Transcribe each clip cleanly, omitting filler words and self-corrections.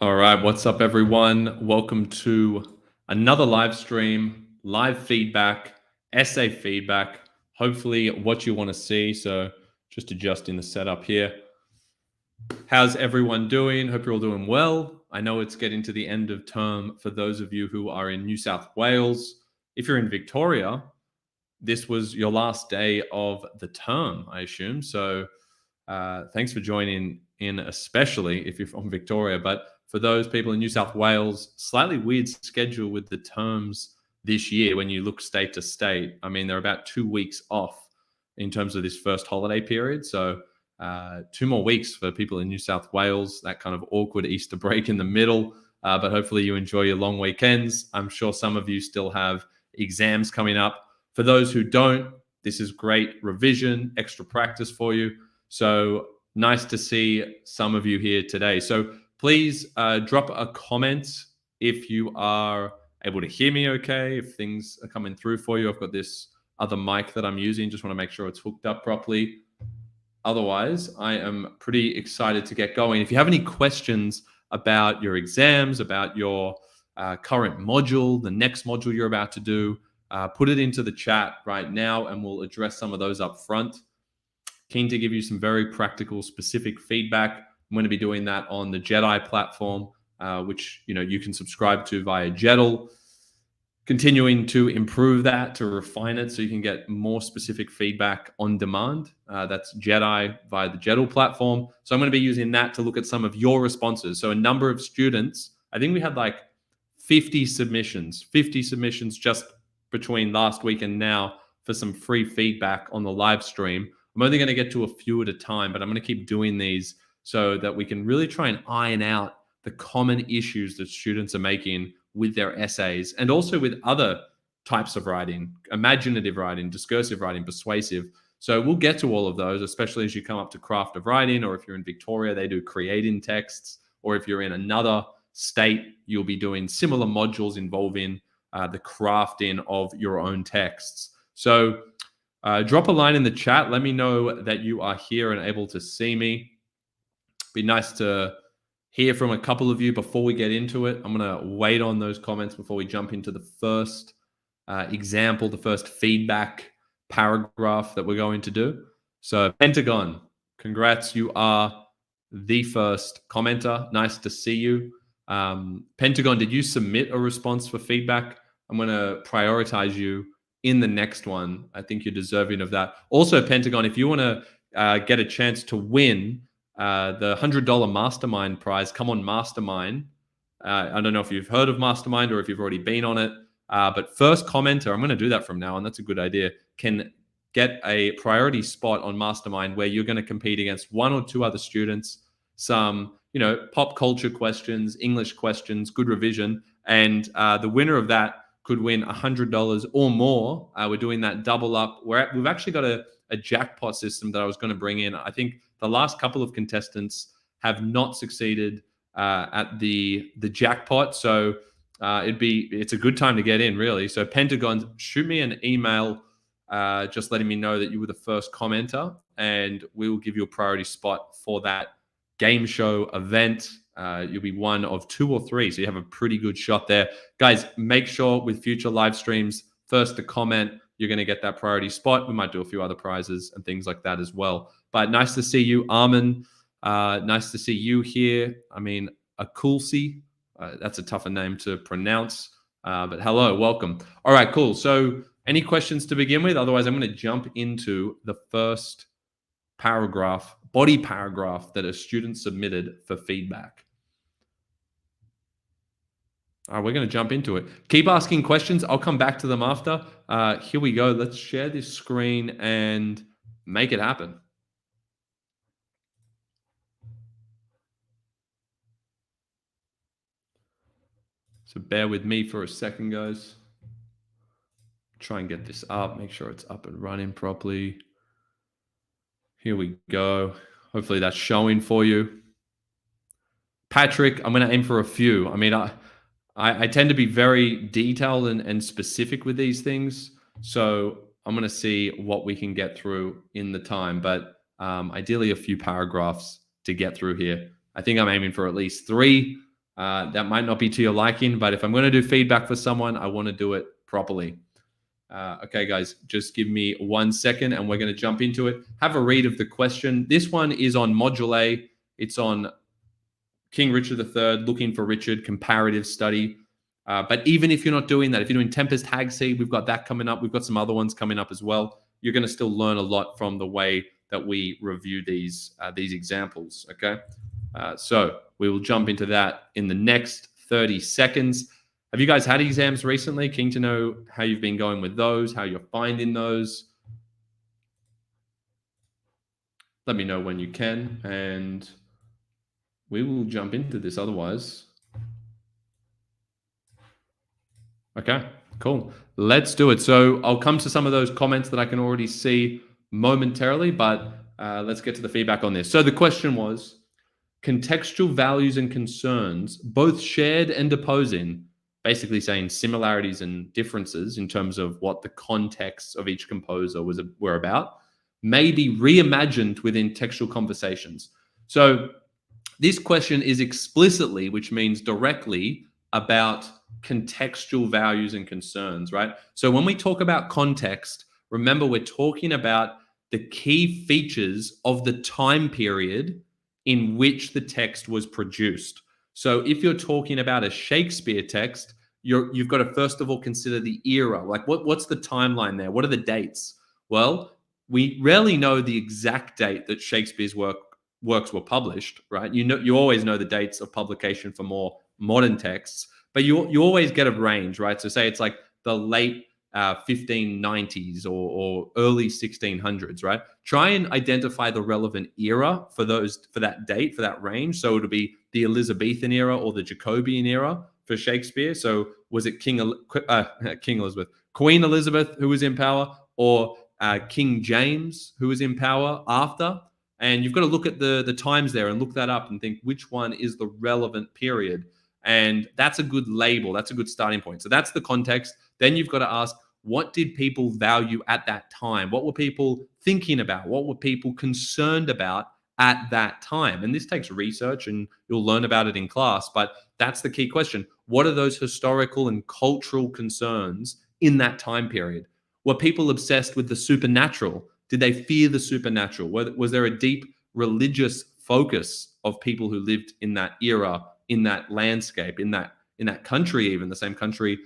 All right, what's up, everyone? Welcome to another live stream, live feedback, essay feedback, hopefully what you want to see. So just adjusting the setup here. How's everyone doing? Hope you're all doing well. I know it's getting to the end of term for those of you who are in New South Wales. If you're in Victoria, this was your last day of the term, I assume. So thanks for joining in, especially if you're from Victoria. But for those people in New South Wales, slightly weird schedule with the terms this year when you look state to state. I mean, they're about 2 weeks off in terms of this first holiday period. So 2 more weeks for people in New South Wales, that kind of awkward Easter break in the middle. But hopefully you enjoy your long weekends. I'm sure some of you still have exams coming up. For those who don't, this is great revision, extra practice for you. So nice to see some of you here today. So please drop a comment if you are able to hear me okay, if things are coming through for you. I've got this other mic that I'm using. Just want to make sure it's hooked up properly. Otherwise, I am pretty excited to get going. If you have any questions about your exams, about your current module, the next module you're about to do, put it into the chat right now and we'll address some of those up front. Keen to give you some very practical, specific feedback. I'm going to be doing that on the Jedd-AI platform, which you can subscribe to via Jeddle. Continuing to improve that, to refine it so you can get more specific feedback on demand. That's Jedd-AI via the Jeddle platform. So I'm going to be using that to look at some of your responses. So a number of students, I think we had like 50 submissions just between last week and now for some free feedback on the live stream. I'm only going to get to a few at a time, but I'm going to keep doing these so that we can really try and iron out the common issues that students are making with their essays and also with other types of writing, imaginative writing, discursive writing, persuasive. So we'll get to all of those, especially as you come up to craft of writing, or if you're in Victoria, they do creating texts, or if you're in another state, you'll be doing similar modules involving the crafting of your own texts. So drop a line in the chat. Let me know that you are here and able to see me. Be nice to hear from a couple of you before we get into it. I'm going to wait on those comments before we jump into the first example, the first feedback paragraph that we're going to do. So Pentagon, congrats. You are the first commenter. Nice to see you. Pentagon, did you submit a response for feedback? I'm going to prioritize you in the next one. I think you're deserving of that. Also, Pentagon, if you want to get a chance to win the $100 Mastermind prize, come on Mastermind. I don't know if you've heard of Mastermind or if you've already been on it, but first commenter, I'm going to do that from now on. That's a good idea. Can get a priority spot on Mastermind where you're going to compete against 1 or 2 other students, some pop culture questions, English questions, good revision, and the winner of that could win $100 or more. We're doing that double up. We've actually got a jackpot system that I was going to bring in. I think the last couple of contestants have not succeeded at the jackpot. So it's a good time to get in, really. So Pentagon, shoot me an email just letting me know that you were the first commenter, and we will give you a priority spot for that game show event. You'll be one of 2 or 3, so you have a pretty good shot there. Guys, make sure with future live streams, first to comment, you're going to get that priority spot. We might do a few other prizes and things like that as well. But nice to see you, Armin. Nice to see you here. I mean, Akulsi. That's a tougher name to pronounce. But hello, welcome. All right, cool. So any questions to begin with? Otherwise, I'm going to jump into the first paragraph, body paragraph that a student submitted for feedback. All right, we're going to jump into it. Keep asking questions. I'll come back to them after. Here we go. Let's share this screen and make it happen. So bear with me for a second, guys. Try and get this up. Make sure it's up and running properly. Here we go. Hopefully that's showing for you. Patrick, I'm going to aim for a few. I mean, I tend to be very detailed and specific with these things. So I'm going to see what we can get through in the time. But ideally a few paragraphs to get through here. I think I'm aiming for at least 3. That might not be to your liking, but if I'm going to do feedback for someone, I want to do it properly. Okay, guys, just give me 1 second and we're going to jump into it. Have a read of the question. This one is on Module A. It's on King Richard III, looking for Richard, comparative study. But even if you're not doing that, if you're doing Tempest Hag-Seed, we've got that coming up. We've got some other ones coming up as well. You're going to still learn a lot from the way that we review these examples, okay? So we will jump into that in the next 30 seconds. Have you guys had exams recently? Keen to know how you've been going with those, how you're finding those. Let me know when you can, and we will jump into this otherwise. Okay, cool. Let's do it. So I'll come to some of those comments that I can already see momentarily, but let's get to the feedback on this. So the question was, contextual values and concerns, both shared and opposing, basically saying similarities and differences in terms of what the contexts of each composer were about, may be reimagined within textual conversations. So this question is explicitly, which means directly, about contextual values and concerns, right? So when we talk about context, remember we're talking about the key features of the time period in which the text was produced. So if you're talking about a Shakespeare text, you've got to first of all consider the era. Like what's the timeline there? What are the dates? Well, we rarely know the exact date that Shakespeare's works were published, right? You always know the dates of publication for more modern texts, but you always get a range, right? So say it's like the late 1590s or early 1600s, right? Try and identify the relevant era for that date, for that range. So it'll be the Elizabethan era or the Jacobean era for Shakespeare. So was it Queen Elizabeth who was in power, or King James who was in power after? And you've got to look at the times there and look that up and think which one is the relevant period. And that's a good label. That's a good starting point. So that's the context. Then you've got to ask, what did people value at that time? What were people thinking about? What were people concerned about at that time? And this takes research and you'll learn about it in class, but that's the key question. What are those historical and cultural concerns in that time period? Were people obsessed with the supernatural? Did they fear the supernatural? Was there a deep religious focus of people who lived in that era, in that landscape, in that country, even the same country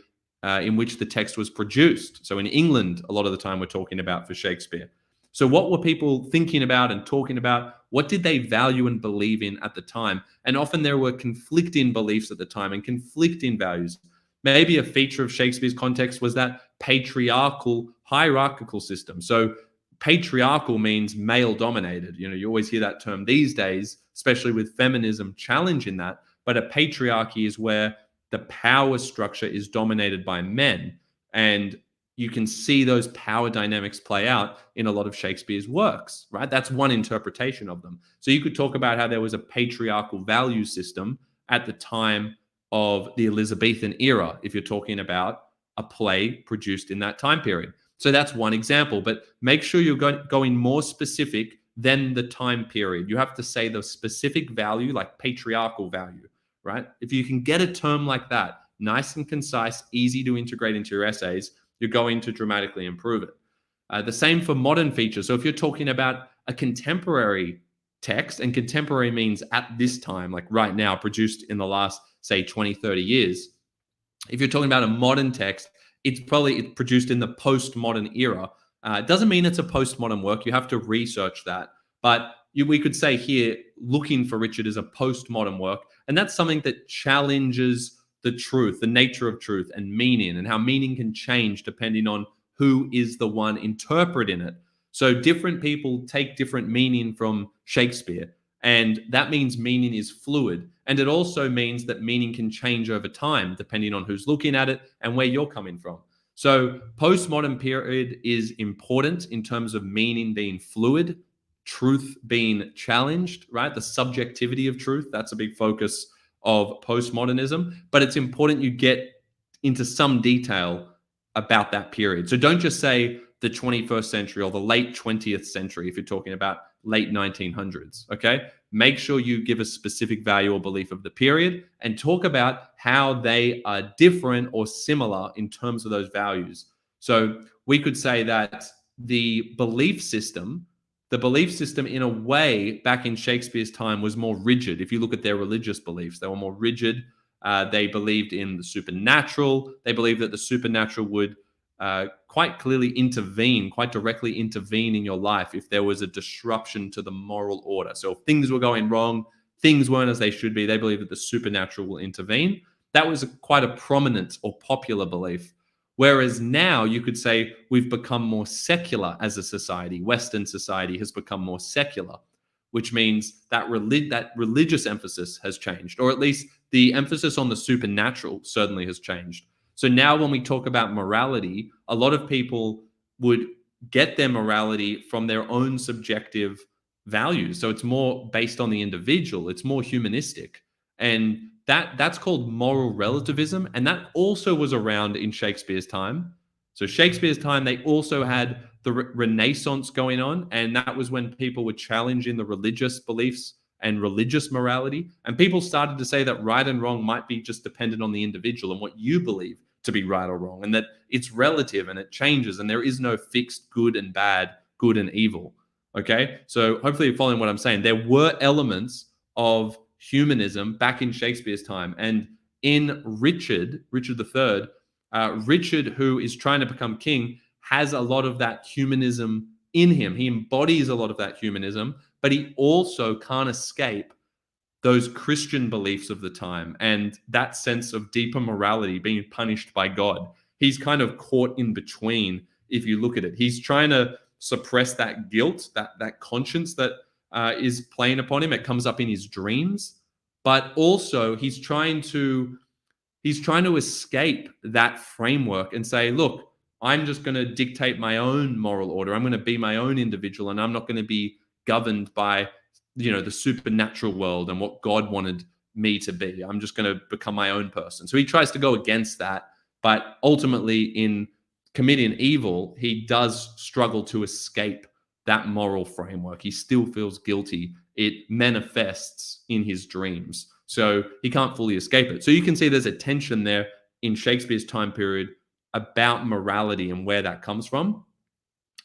in which the text was produced? So in England, a lot of the time we're talking about for Shakespeare. So what were people thinking about and talking about? What did they value and believe in at the time? And often there were conflicting beliefs at the time and conflicting values. Maybe a feature of Shakespeare's context was that patriarchal, hierarchical system. So patriarchal means male dominated. You always hear that term these days, especially with feminism challenging that. But a patriarchy is where the power structure is dominated by men. And you can see those power dynamics play out in a lot of Shakespeare's works, right? That's one interpretation of them. So you could talk about how there was a patriarchal value system at the time of the Elizabethan era, if you're talking about a play produced in that time period. So that's one example, but make sure you're going more specific than the time period. You have to say the specific value, like patriarchal value, right? If you can get a term like that, nice and concise, easy to integrate into your essays, you're going to dramatically improve it. The same for modern features. So if you're talking about a contemporary text, and contemporary means at this time, like right now, produced in the last, say, 20, 30 years. If you're talking about a modern text, it's produced in the postmodern era. It doesn't mean it's a postmodern work. You have to research that. But we could say here, Looking for Richard is a postmodern work. And that's something that challenges the truth, the nature of truth and meaning, and how meaning can change depending on who is the one interpreting it. So different people take different meaning from Shakespeare. And that means meaning is fluid. And it also means that meaning can change over time, depending on who's looking at it and where you're coming from. So postmodern period is important in terms of meaning being fluid, truth being challenged, right? The subjectivity of truth, that's a big focus of postmodernism. But it's important you get into some detail about that period. So don't just say the 21st century or the late 20th century, if you're talking about late 1900s, okay? Make sure you give a specific value or belief of the period and talk about how they are different or similar in terms of those values. So we could say that the belief system in a way back in Shakespeare's time was more rigid. If you look at their religious beliefs, they were more rigid. They believed in the supernatural. They believed that the supernatural would quite clearly intervene, quite directly intervene in your life if there was a disruption to the moral order. So if things were going wrong, things weren't as they should be, they believe that the supernatural will intervene. That was quite a prominent or popular belief. Whereas now you could say we've become more secular as a society. Western society has become more secular, which means that that religious emphasis has changed, or at least the emphasis on the supernatural certainly has changed. So now when we talk about morality, a lot of people would get their morality from their own subjective values. So it's more based on the individual. It's more humanistic. And that's called moral relativism. And that also was around in Shakespeare's time. So Shakespeare's time, they also had the Renaissance going on. And that was when people were challenging the religious beliefs and religious morality. And people started to say that right and wrong might be just dependent on the individual and what you believe to be right or wrong, and that it's relative and it changes and there is no fixed good and bad, good and evil. Okay. So hopefully you're following what I'm saying. There were elements of humanism back in Shakespeare's time. And in Richard III, Richard, who is trying to become king, has a lot of that humanism in him. He embodies a lot of that humanism, but he also can't escape those Christian beliefs of the time and that sense of deeper morality, being punished by God. He's kind of caught in between, if you look at it. He's trying to suppress that guilt, that conscience that is playing upon him. It comes up in his dreams, but also he's trying to escape that framework and say, look, I'm just going to dictate my own moral order. I'm going to be my own individual, and I'm not going to be governed by the supernatural world and what God wanted me to be. I'm just going to become my own person. So he tries to go against that, but ultimately in committing evil, he does struggle to escape that moral framework. He still feels guilty. It manifests in his dreams. So he can't fully escape it. So you can see there's a tension there in Shakespeare's time period about morality and where that comes from.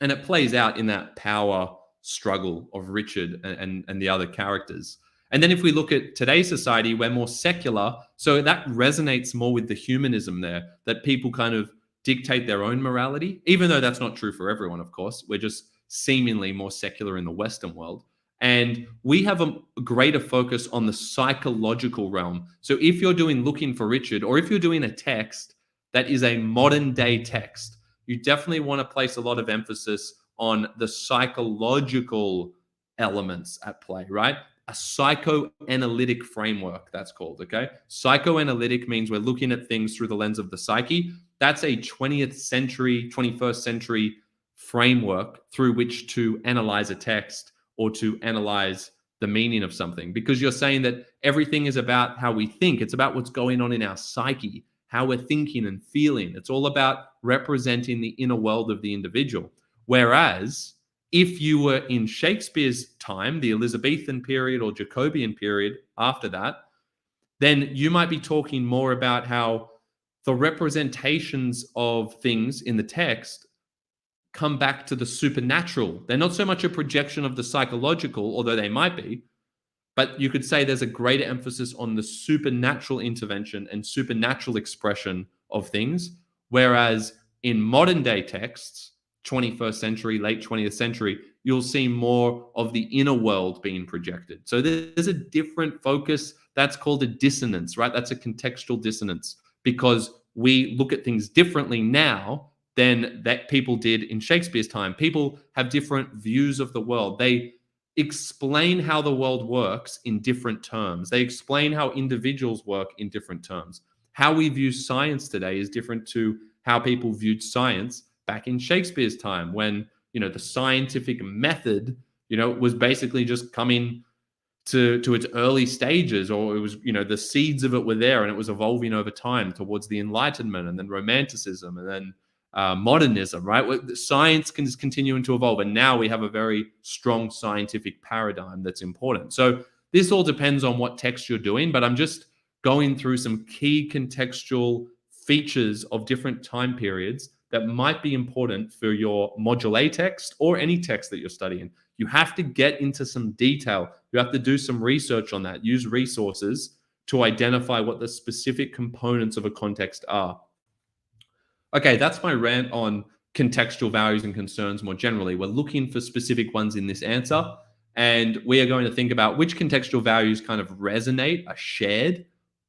And it plays out in that power struggle of Richard and the other characters. And then if we look at today's society, we're more secular. So that resonates more with the humanism there, that people kind of dictate their own morality, even though that's not true for everyone, of course. We're just seemingly more secular in the Western world. And we have a greater focus on the psychological realm. So if you're looking for Richard, or if you're doing a text that is a modern day text, you definitely want to place a lot of emphasis on the psychological elements at play, right? A psychoanalytic framework, that's called, okay? Psychoanalytic means we're looking at things through the lens of the psyche. That's a 20th century, 21st century framework through which to analyze a text or to analyze the meaning of something, because you're saying that everything is about how we think. It's about what's going on in our psyche, how we're thinking and feeling. It's all about representing the inner world of the individual. Whereas if you were in Shakespeare's time, the Elizabethan period or Jacobean period after that, then you might be talking more about how the representations of things in the text come back to the supernatural. They're not so much a projection of the psychological, although they might be, but you could say there's a greater emphasis on the supernatural intervention and supernatural expression of things. Whereas in modern day texts, 21st century, late 20th century, you'll see more of the inner world being projected. So there's a different focus. That's called a dissonance, right? That's a contextual dissonance, because we look at things differently now than that people did in Shakespeare's time. People have different views of the world. They explain how the world works in different terms. They explain how individuals work in different terms. How we view science today is different to how people viewed science back in Shakespeare's time, when, the scientific method, was basically just coming to its early stages, or it was, the seeds of it were there and it was evolving over time towards the Enlightenment and then Romanticism and then modernism, right? Science is continuing to evolve, and now we have a very strong scientific paradigm that's important. So this all depends on what text you're doing, but I'm just going through some key contextual features of different time periods that might be important for your Module A text or any text that you're studying. You have to get into some detail. You have to do some research on that, use resources to identify what the specific components of a context are. Okay, that's my rant on contextual values and concerns more generally. We're looking for specific ones in this answer, and we are going to think about which contextual values kind of resonate, are shared,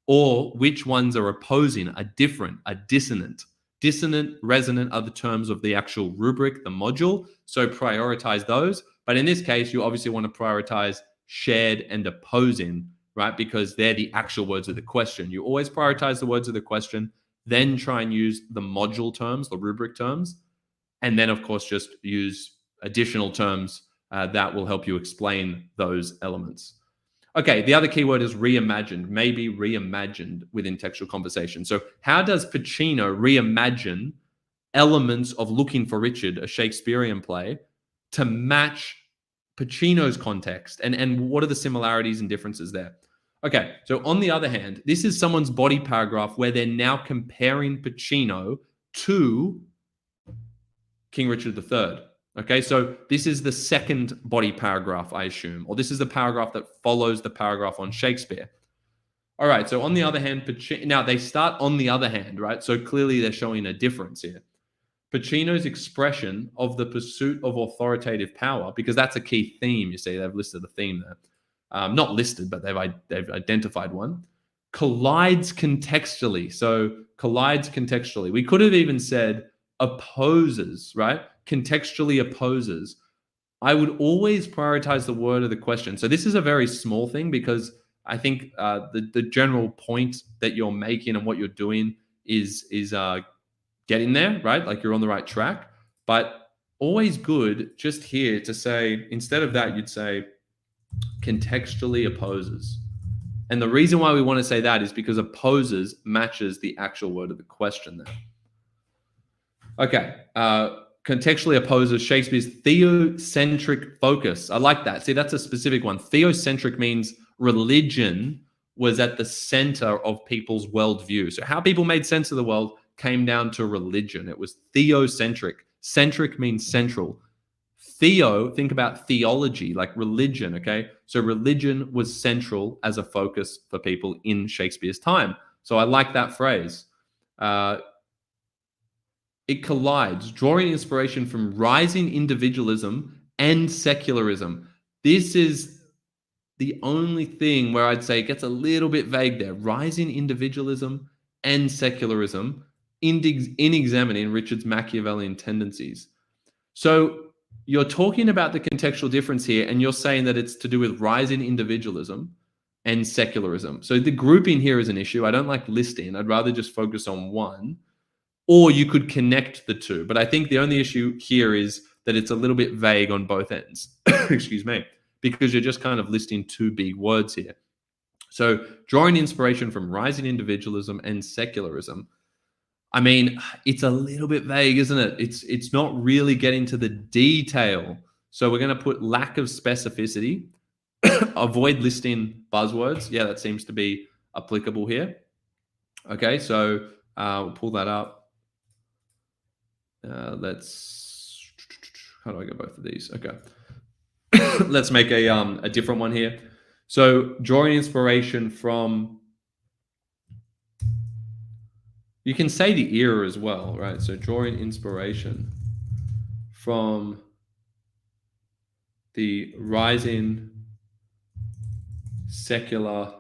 or which ones are opposing, are different, are dissonant. Dissonant, resonant are the terms of the actual rubric, the module, so prioritize those. But in this case, you obviously want to prioritize shared and opposing, right? Because they're the actual words of the question. You always prioritize the words of the question, then try and use the module terms, the rubric terms, and then, of course, just use additional terms that will help you explain those elements. Okay, the other keyword is reimagined, maybe reimagined within textual conversation. So how does Pacino reimagine elements of Looking for Richard, a Shakespearean play, to match Pacino's context? And what are the similarities and differences there? Okay, so on the other hand, this is someone's body paragraph where they're now comparing Pacino to King Richard III. Okay, so this is the second body paragraph, I assume, or this is the paragraph that follows the paragraph on Shakespeare. All right, so on the other hand, now they start on the other hand, right? So clearly they're showing a difference here. Pacino's expression of the pursuit of authoritative power, because that's a key theme, you see, they've listed the theme there. Not listed, but they've identified one. Collides contextually. So collides contextually. We could have even said opposes, right? Contextually opposes. I would always prioritize the word of the question. So this is a very small thing because I think the general point that you're making and what you're doing is getting there, right? Like you're on the right track. But always good just here to say, instead of that, you'd say contextually opposes. And the reason why we want to say that is because opposes matches the actual word of the question there. Okay, contextually opposes Shakespeare's theocentric focus. I like that. See, that's a specific one. Theocentric means religion was at the center of people's worldview. So how people made sense of the world came down to religion. It was theocentric. Centric means central. Theo, think about theology, like religion, okay? So religion was central as a focus for people in Shakespeare's time. So I like that phrase. It collides, drawing inspiration from rising individualism and secularism. This is the only thing where I'd say it gets a little bit vague there. Rising individualism and secularism in examining Richard's Machiavellian tendencies. So you're talking about the contextual difference here, and you're saying that it's to do with rising individualism and secularism. So the grouping here is an issue. I don't like listing. I'd rather just focus on one. Or you could connect the two. But I think the only issue here is that it's a little bit vague on both ends. Excuse me. Because you're just kind of listing two big words here. So drawing inspiration from rising individualism and secularism. I mean, it's a little bit vague, isn't it? It's not really getting to the detail. So we're going to put lack of specificity. Avoid listing buzzwords. Yeah, that seems to be applicable here. Okay, so we'll pull that up. How do I get both of these? Okay. Let's make a different one here. So drawing inspiration from, you can say the era as well, right? So drawing inspiration from the rising secular.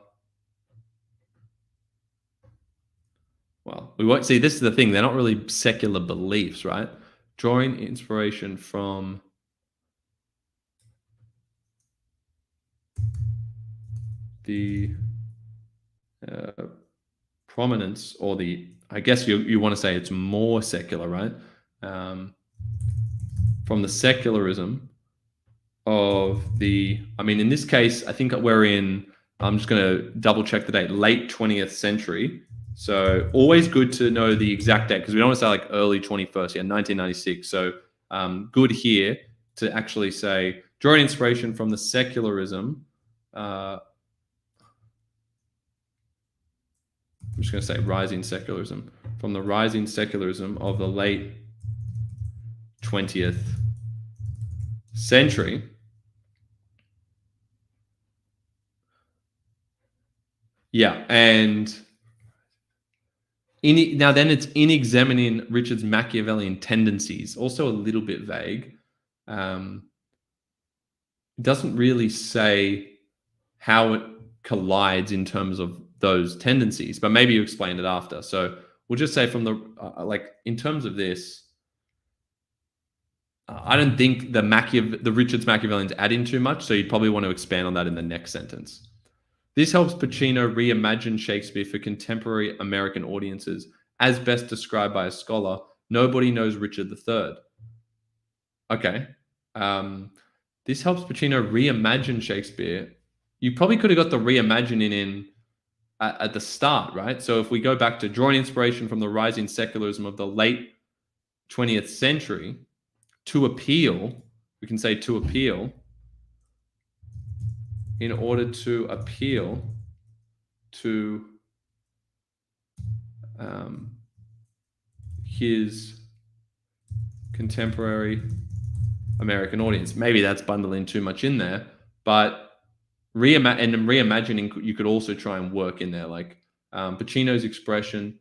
Well, we won't see. This is the thing. They're not really secular beliefs, right? Drawing inspiration from the prominence, or the, I guess you want to say it's more secular, right? From the secularism of the, I mean, in this case, I think we're in, I'm just going to double check the date, late 20th century. So always good to know the exact date because we don't want to say like early 21st, 1996. So good here to actually say drawing inspiration from the secularism. I'm just going to say rising secularism, from the rising secularism of the late 20th century. Yeah, and now then it's in examining Richard's Machiavellian tendencies, also a little bit vague. It doesn't really say how it collides in terms of those tendencies, but maybe you explain it after. So we'll just say from the, like in terms of this, I don't think the Richard's Machiavellians add in too much, so you'd probably want to expand on that in the next sentence. This helps Pacino reimagine Shakespeare for contemporary American audiences, as best described by a scholar. Nobody knows Richard III. Okay. This helps Pacino reimagine Shakespeare. You probably could have got the reimagining in at the start, right? So if we go back to drawing inspiration from the rising secularism of the late 20th century to appeal, we can say to appeal, in order to appeal to his contemporary American audience. Maybe that's bundling too much in there, but reimagining, you could also try and work in there, like Pacino's expression.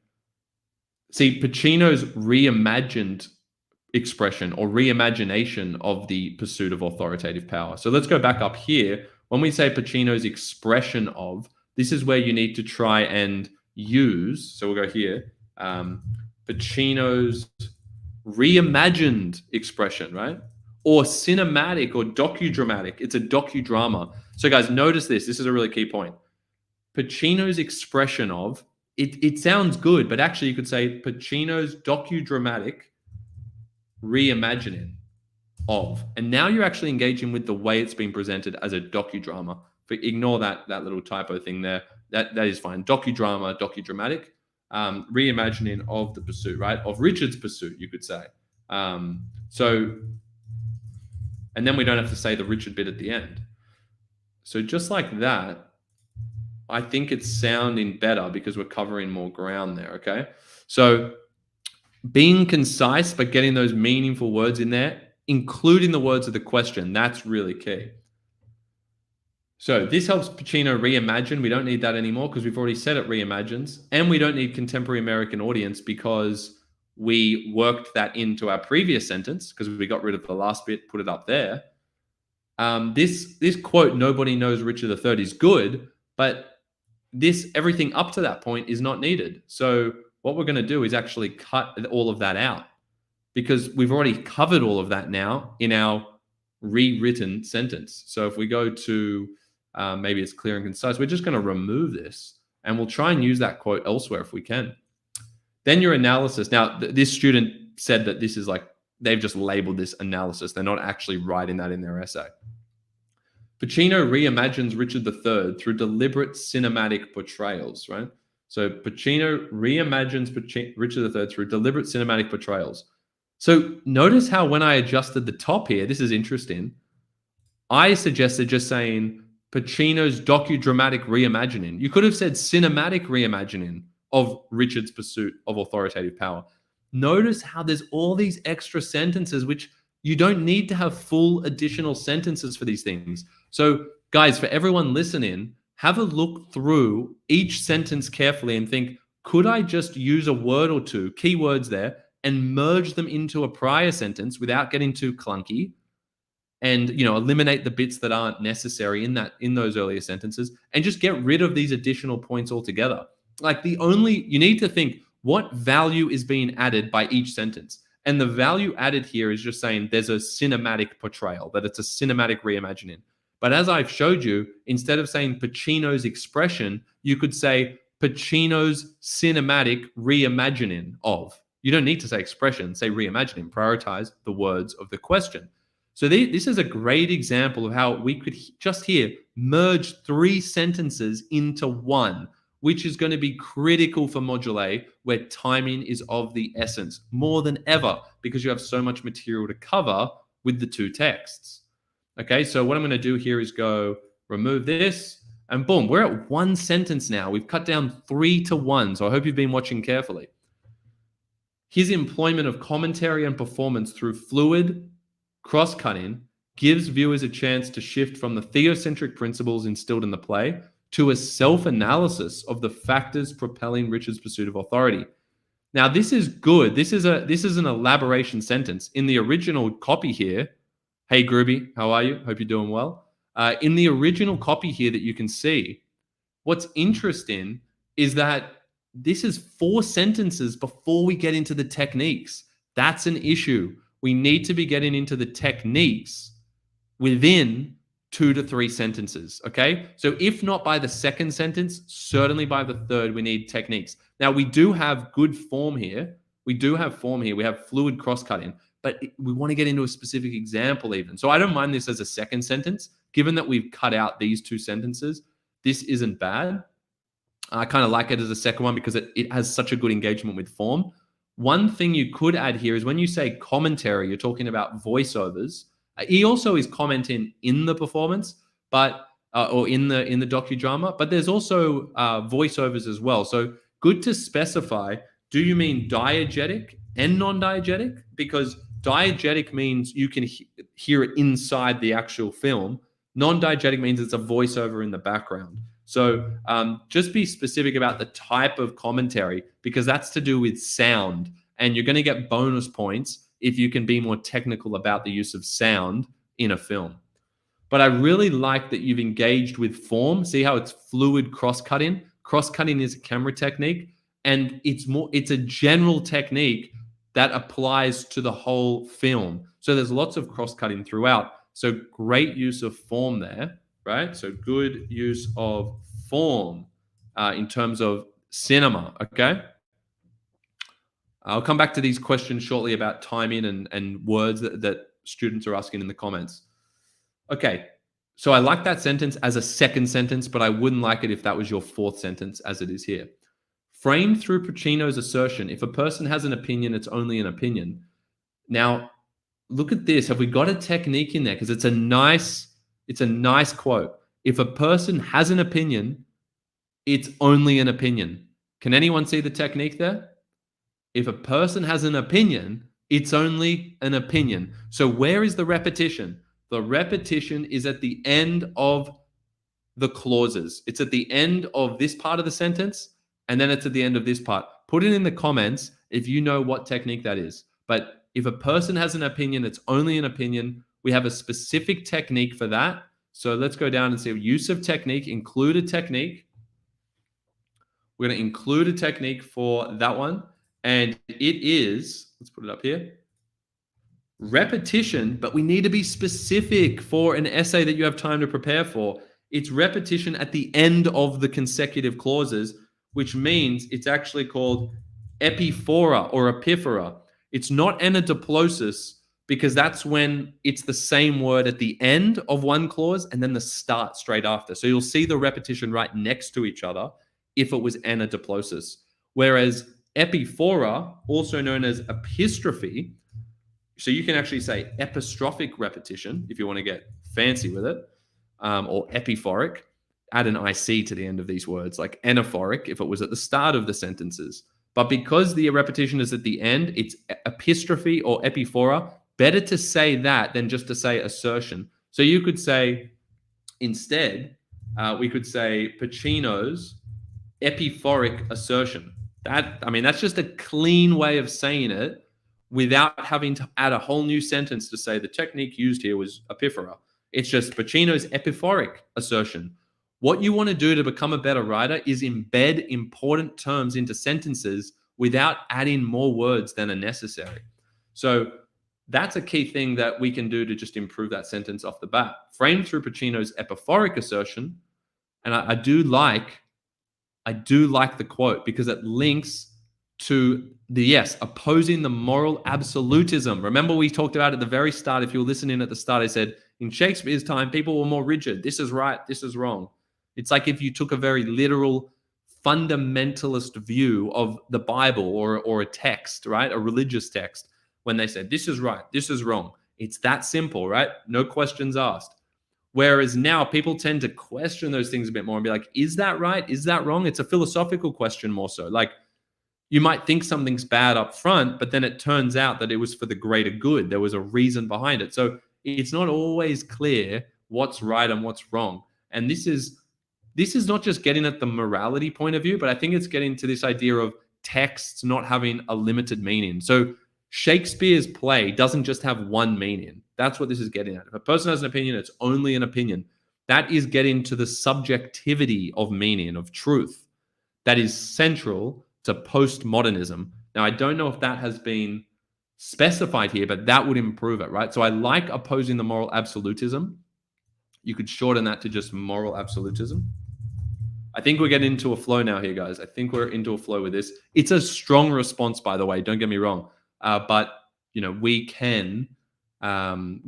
See, Pacino's reimagined expression or reimagination of the pursuit of authoritative power. So let's go back up here. When we say Pacino's expression of, this is where you need to try and use, so we'll go here, Pacino's reimagined expression, right? Or cinematic or docudramatic. It's a docudrama. So guys, notice this. This is a really key point. Pacino's expression of, it sounds good, but actually you could say Pacino's docudramatic reimagining of. And now you're actually engaging with the way it's been presented as a docudrama. But ignore that little typo thing there. That is fine. Docudrama, docudramatic, reimagining of the pursuit, right? Of Richard's pursuit, you could say. So, and then we don't have to say the Richard bit at the end. So just like that, I think it's sounding better because we're covering more ground there, okay? So being concise, but getting those meaningful words in there, including the words of the question, that's really key. So this helps Pacino reimagine. We don't need that anymore because we've already said it reimagines. And we don't need contemporary American audience because we worked that into our previous sentence because we got rid of the last bit, put it up there. This quote, nobody knows Richard III, is good, but everything up to that point is not needed. So what we're going to do is actually cut all of that out because we've already covered all of that now in our rewritten sentence. So if we go to maybe it's clear and concise, we're just going to remove this and we'll try and use that quote elsewhere if we can. Then your analysis. Now, this student said that this is like, they've just labeled this analysis. They're not actually writing that in their essay. Pacino reimagines Richard III through deliberate cinematic portrayals, right? So Pacino reimagines Richard III through deliberate cinematic portrayals. So notice how when I adjusted the top here, this is interesting. I suggested just saying Pacino's docudramatic reimagining. You could have said cinematic reimagining of Richard's pursuit of authoritative power. Notice how there's all these extra sentences, which you don't need to have full additional sentences for these things. So guys, for everyone listening, have a look through each sentence carefully and think, could I just use a word or two, keywords there, and merge them into a prior sentence without getting too clunky? And eliminate the bits that aren't necessary in those earlier sentences and just get rid of these additional points altogether. Like you need to think what value is being added by each sentence. And the value added here is just saying there's a cinematic portrayal, that it's a cinematic reimagining. But as I've showed you, instead of saying Pacino's expression, you could say Pacino's cinematic reimagining of. You don't need to say expression, say reimagining. Prioritize the words of the question. So this is a great example of how we could just here merge 3 sentences into one which is going to be critical for Module A, where timing is of the essence more than ever because you have so much material to cover with the two texts. Okay, so what I'm going to do here is go remove this, and boom, we're at one sentence now. We've cut down 3 to 1, so I hope you've been watching carefully. His employment of commentary and performance through fluid cross-cutting gives viewers a chance to shift from the theocentric principles instilled in the play to a self-analysis of the factors propelling Richard's pursuit of authority. Now, this is good. This is an elaboration sentence. In the original copy here, hey, Groovy, how are you? Hope you're doing well. In the original copy here that you can see, what's interesting is that this is 4 sentences before we get into the techniques. That's an issue. We need to be getting into the techniques within 2 to 3 sentences, okay? So if not by the second sentence, certainly by the third, we need techniques. Now, we do have good form here. We have fluid cross-cutting, but we want to get into a specific example even. So I don't mind this as a second sentence. Given that we've cut out these 2 sentences, this isn't bad. I kind of like it as a second one because it has such a good engagement with form. One thing you could add here is when you say commentary, you're talking about voiceovers. He also is commenting in the performance, but or in the docudrama, but there's also voiceovers as well. So good to specify, do you mean diegetic and non-diegetic? Because diegetic means you can hear it inside the actual film. Non-diegetic means it's a voiceover in the background. So just be specific about the type of commentary because that's to do with sound, and you're going to get bonus points if you can be more technical about the use of sound in a film. But I really like that you've engaged with form. See how it's fluid cross-cutting? Cross-cutting is a camera technique, and it's a general technique that applies to the whole film. So there's lots of cross-cutting throughout. So great use of form there, right? So good use of form in terms of cinema, okay? I'll come back to these questions shortly about timing and words that students are asking in the comments. Okay, so I like that sentence as a second sentence, but I wouldn't like it if that was your 4th sentence as it is here. Framed through Puccino's assertion, if a person has an opinion, it's only an opinion. Now, look at this. Have we got a technique in there? Because it's a nice quote. If a person has an opinion, it's only an opinion. Can anyone see the technique there? If a person has an opinion, it's only an opinion. So where is the repetition? The repetition is at the end of the clauses. It's at the end of this part of the sentence, and then it's at the end of this part. Put it in the comments if you know what technique that is. But if a person has an opinion, it's only an opinion. We have a specific technique for that. So let's go down and see use of technique, include a technique. We're going to include a technique for that one. And it is, let's put it up here, repetition, but we need to be specific for an essay that you have time to prepare for. It's repetition at the end of the consecutive clauses, which means it's actually called epiphora or epiphora. It's not anadiplosis because that's when it's the same word at the end of one clause and then the start straight after. So you'll see the repetition right next to each other if it was anadiplosis. Whereas epiphora, also known as epistrophe, so you can actually say epistrophic repetition if you want to get fancy with it, or epiphoric, add an IC to the end of these words, like anaphoric if it was at the start of the sentences. But because the repetition is at the end, it's epistrophe or epiphora. Better to say that than just to say assertion. So you could say, instead, we could say Puccino's epiphoric assertion. That's just a clean way of saying it without having to add a whole new sentence to say the technique used here was epiphora. It's just Puccino's epiphoric assertion. What you want to do to become a better writer is embed important terms into sentences without adding more words than are necessary. So that's a key thing that we can do to just improve that sentence off the bat. Framed through Puccino's epiphoric assertion, and I do like the quote because it links to opposing the moral absolutism. Remember we talked about at the very start, if you were listening at the start, I said, in Shakespeare's time, people were more rigid. This is right, this is wrong. It's like if you took a very literal fundamentalist view of the Bible or a text, right? A religious text, when they say, this is right, this is wrong. It's that simple, right? No questions asked. Whereas now people tend to question those things a bit more and be like, is that right? Is that wrong? It's a philosophical question more so. Like, you might think something's bad up front, but then it turns out that it was for the greater good. There was a reason behind it. So it's not always clear what's right and what's wrong. And this is not just getting at the morality point of view, but I think it's getting to this idea of texts not having a limited meaning. So Shakespeare's play doesn't just have one meaning. That's what this is getting at. If a person has an opinion, it's only an opinion. That is getting to the subjectivity of meaning, of truth, that is central to postmodernism. Now, I don't know if that has been specified here, but that would improve it, right? So I like opposing the moral absolutism. You could shorten that to just moral absolutism. I think we're getting into a flow now here, guys. I think we're into a flow with this. It's a strong response, by the way. Don't get me wrong, but we can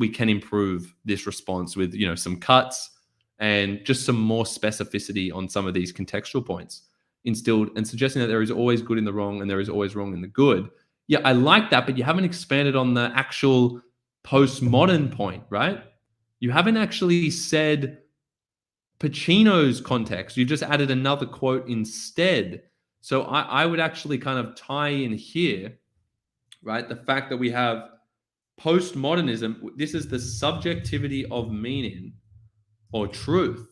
improve this response with some cuts and just some more specificity on some of these contextual points instilled, and suggesting that there is always good in the wrong and there is always wrong in the good. Yeah, I like that, but you haven't expanded on the actual postmodern point, right? You haven't actually said Pacino's context. You just added another quote instead. So I would actually kind of tie in here, right? The fact that we have postmodernism, this is the subjectivity of meaning or truth.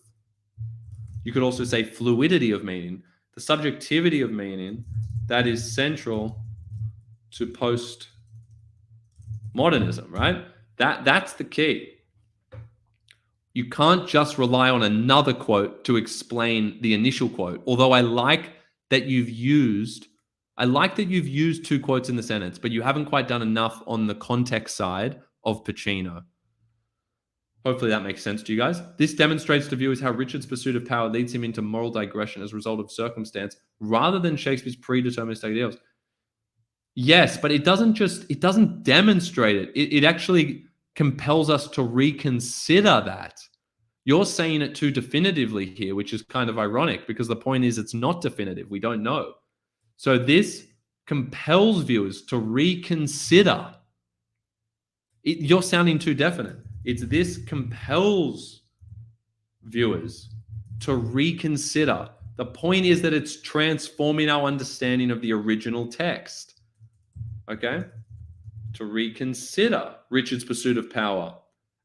You could also say fluidity of meaning, the subjectivity of meaning that is central to postmodernism, right? That's the key. You can't just rely on another quote to explain the initial quote. Although I like that you've used two quotes in the sentence, but you haven't quite done enough on the context side of Pacino. Hopefully that makes sense to you guys. This demonstrates to viewers how Richard's pursuit of power leads him into moral digression as a result of circumstance rather than Shakespeare's predeterministic ideals. Yes, but it doesn't demonstrate it. It actually compels us to reconsider that. You're saying it too definitively here, which is kind of ironic because the point is it's not definitive. We don't know. So this compels viewers to reconsider. You're sounding too definite. This compels viewers to reconsider. The point is that it's transforming our understanding of the original text. Okay? To reconsider Richard's pursuit of power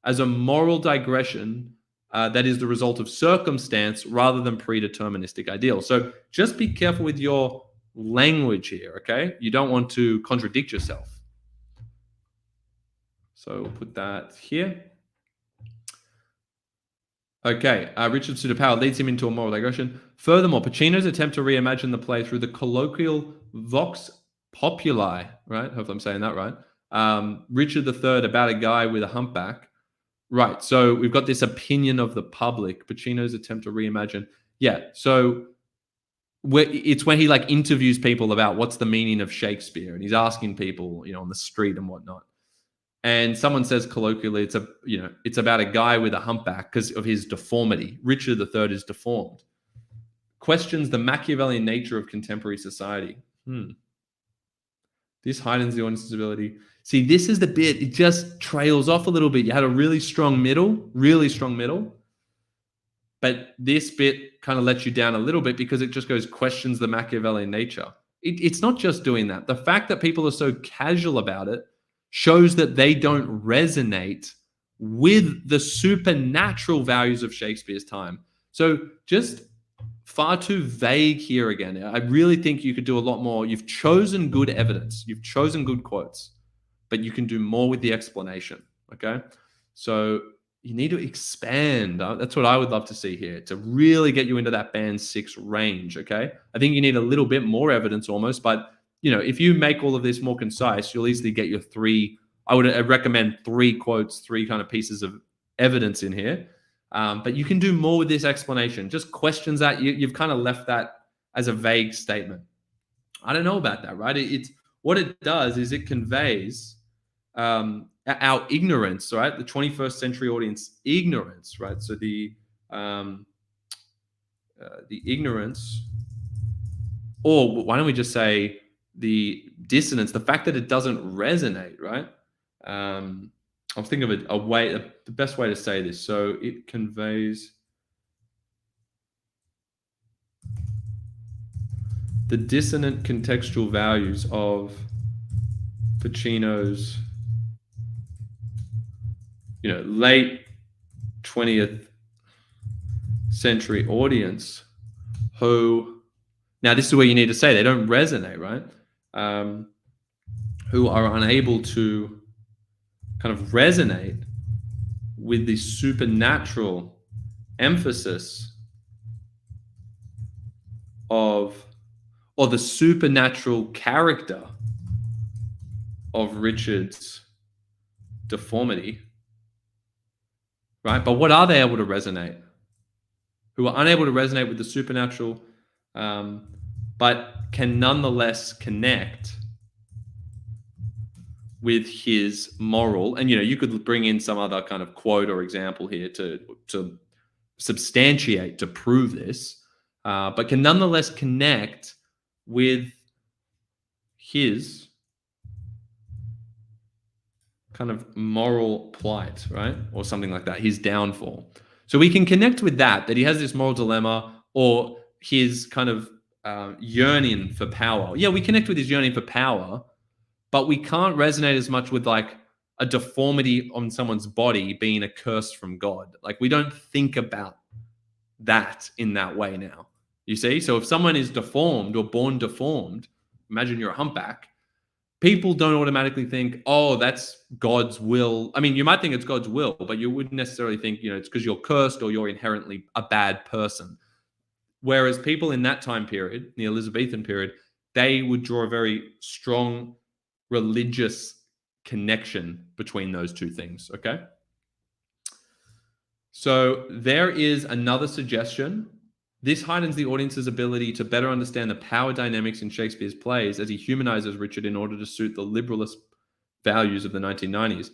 as a moral digression that is the result of circumstance rather than predeterministic ideal. So just be careful with your language here, okay? You don't want to contradict yourself. So we'll put that here. Okay, Richard's pursuit of power leads him into a moral digression. Furthermore, Pacino's attempt to reimagine the play through the colloquial vox populi, right? Hopefully I'm saying that right. Richard III about a guy with a humpback. Right, so we've got this opinion of the public, Pacino's attempt to reimagine. Yeah, so it's when he interviews people about what's the meaning of Shakespeare, and he's asking people, on the street and whatnot. And someone says colloquially, it's about a guy with a humpback because of his deformity. Richard III is deformed. Questions the Machiavellian nature of contemporary society. This heightens the audience's ability. See, this is the bit, it just trails off a little bit. You had a really strong middle, but this bit kind of lets you down a little bit because it just goes questions the Machiavellian nature. It's not just doing that. The fact that people are so casual about it shows that they don't resonate with the supernatural values of Shakespeare's time. So just far too vague here again. I really think you could do a lot more. You've chosen good evidence. You've chosen good quotes, but you can do more with the explanation, okay? So you need to expand. That's what I would love to see here to really get you into that band 6 range, okay? I think you need a little bit more evidence almost, but if you make all of this more concise, you'll easily get your 3. I would recommend 3 quotes, 3 kind of pieces of evidence in here. But you can do more with this explanation. Just questions that you've kind of left that as a vague statement. I don't know about that, right? It's what it does is it conveys our ignorance, right? The 21st century audience ignorance, right? So the ignorance Or why don't we just say the dissonance, the fact that it doesn't resonate, right? I'm thinking of a way, the best way to say this. So it conveys the dissonant contextual values of Pacino's, late 20th century audience who, now this is where you need to say they don't resonate, right? Who are unable to kind of resonate with the supernatural emphasis of, or the supernatural character of Richard's deformity, right? But what are they able to resonate? Who are unable to resonate with the supernatural, but can nonetheless connect with his moral. And you could bring in some other kind of quote or example here to substantiate, to prove this, but can nonetheless connect with his kind of moral plight, right? Or something like that, his downfall. So we can connect with that he has this moral dilemma, or his kind of yearning for power. Yeah, we connect with his yearning for power, but we can't resonate as much with like a deformity on someone's body being a curse from God. Like we don't think about that in that way now. You see? So if someone is deformed or born deformed, imagine you're a humpback, people don't automatically think, oh, that's God's will. I mean, you might think it's God's will, but you wouldn't necessarily think, it's because you're cursed or you're inherently a bad person. Whereas people in that time period, the Elizabethan period, they would draw a very strong religious connection between those two things, okay? So there is another suggestion. This heightens the audience's ability to better understand the power dynamics in Shakespeare's plays as he humanizes Richard in order to suit the liberalist values of the 1990s.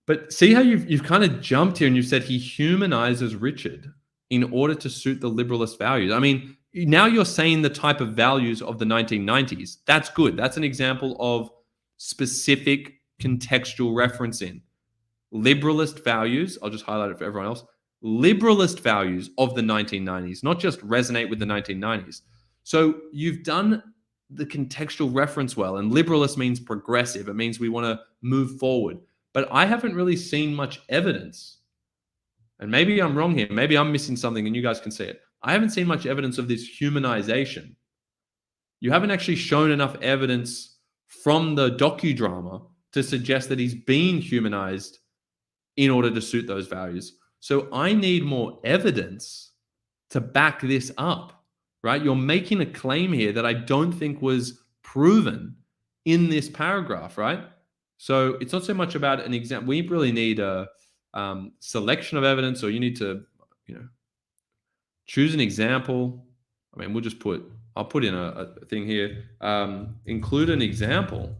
But see how you've kind of jumped here and you've said he humanizes Richard in order to suit the liberalist values. I mean, now you're saying the type of values of the 1990s. That's good. That's an example of specific contextual referencing. Liberalist values, I'll just highlight it for everyone else, liberalist values of the 1990s, not just resonate with the 1990s. So you've done the contextual reference well, and liberalist means progressive. It means we want to move forward. But I haven't really seen much evidence, and maybe I'm wrong here, maybe I'm missing something and you guys can see it. I haven't seen much evidence of this humanization. You haven't actually shown enough evidence from the docudrama to suggest that he's being humanized in order to suit those values. So I need more evidence to back this up, right? You're making a claim here that I don't think was proven in this paragraph, right? So it's not so much about an example. We really need a selection of evidence, or you need to, choose an example. I mean, I'll put in a thing here, include an example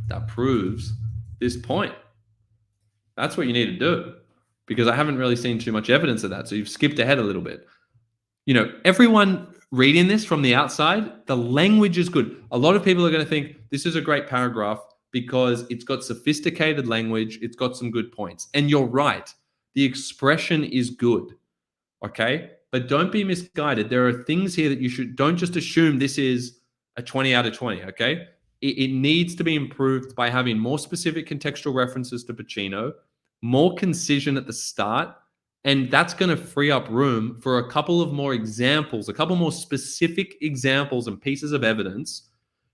that proves this point. That's what you need to do, because I haven't really seen too much evidence of that. So you've skipped ahead a little bit. Everyone reading this from the outside, the language is good. A lot of people are going to think this is a great paragraph because it's got sophisticated language. It's got some good points. And you're right. The expression is good. Okay. But don't be misguided. There are things here that don't just assume this is a 20 out of 20. Okay. It needs to be improved by having more specific contextual references to Pacino, more concision at the start, and that's going to free up room for a couple of more examples, a couple more specific examples and pieces of evidence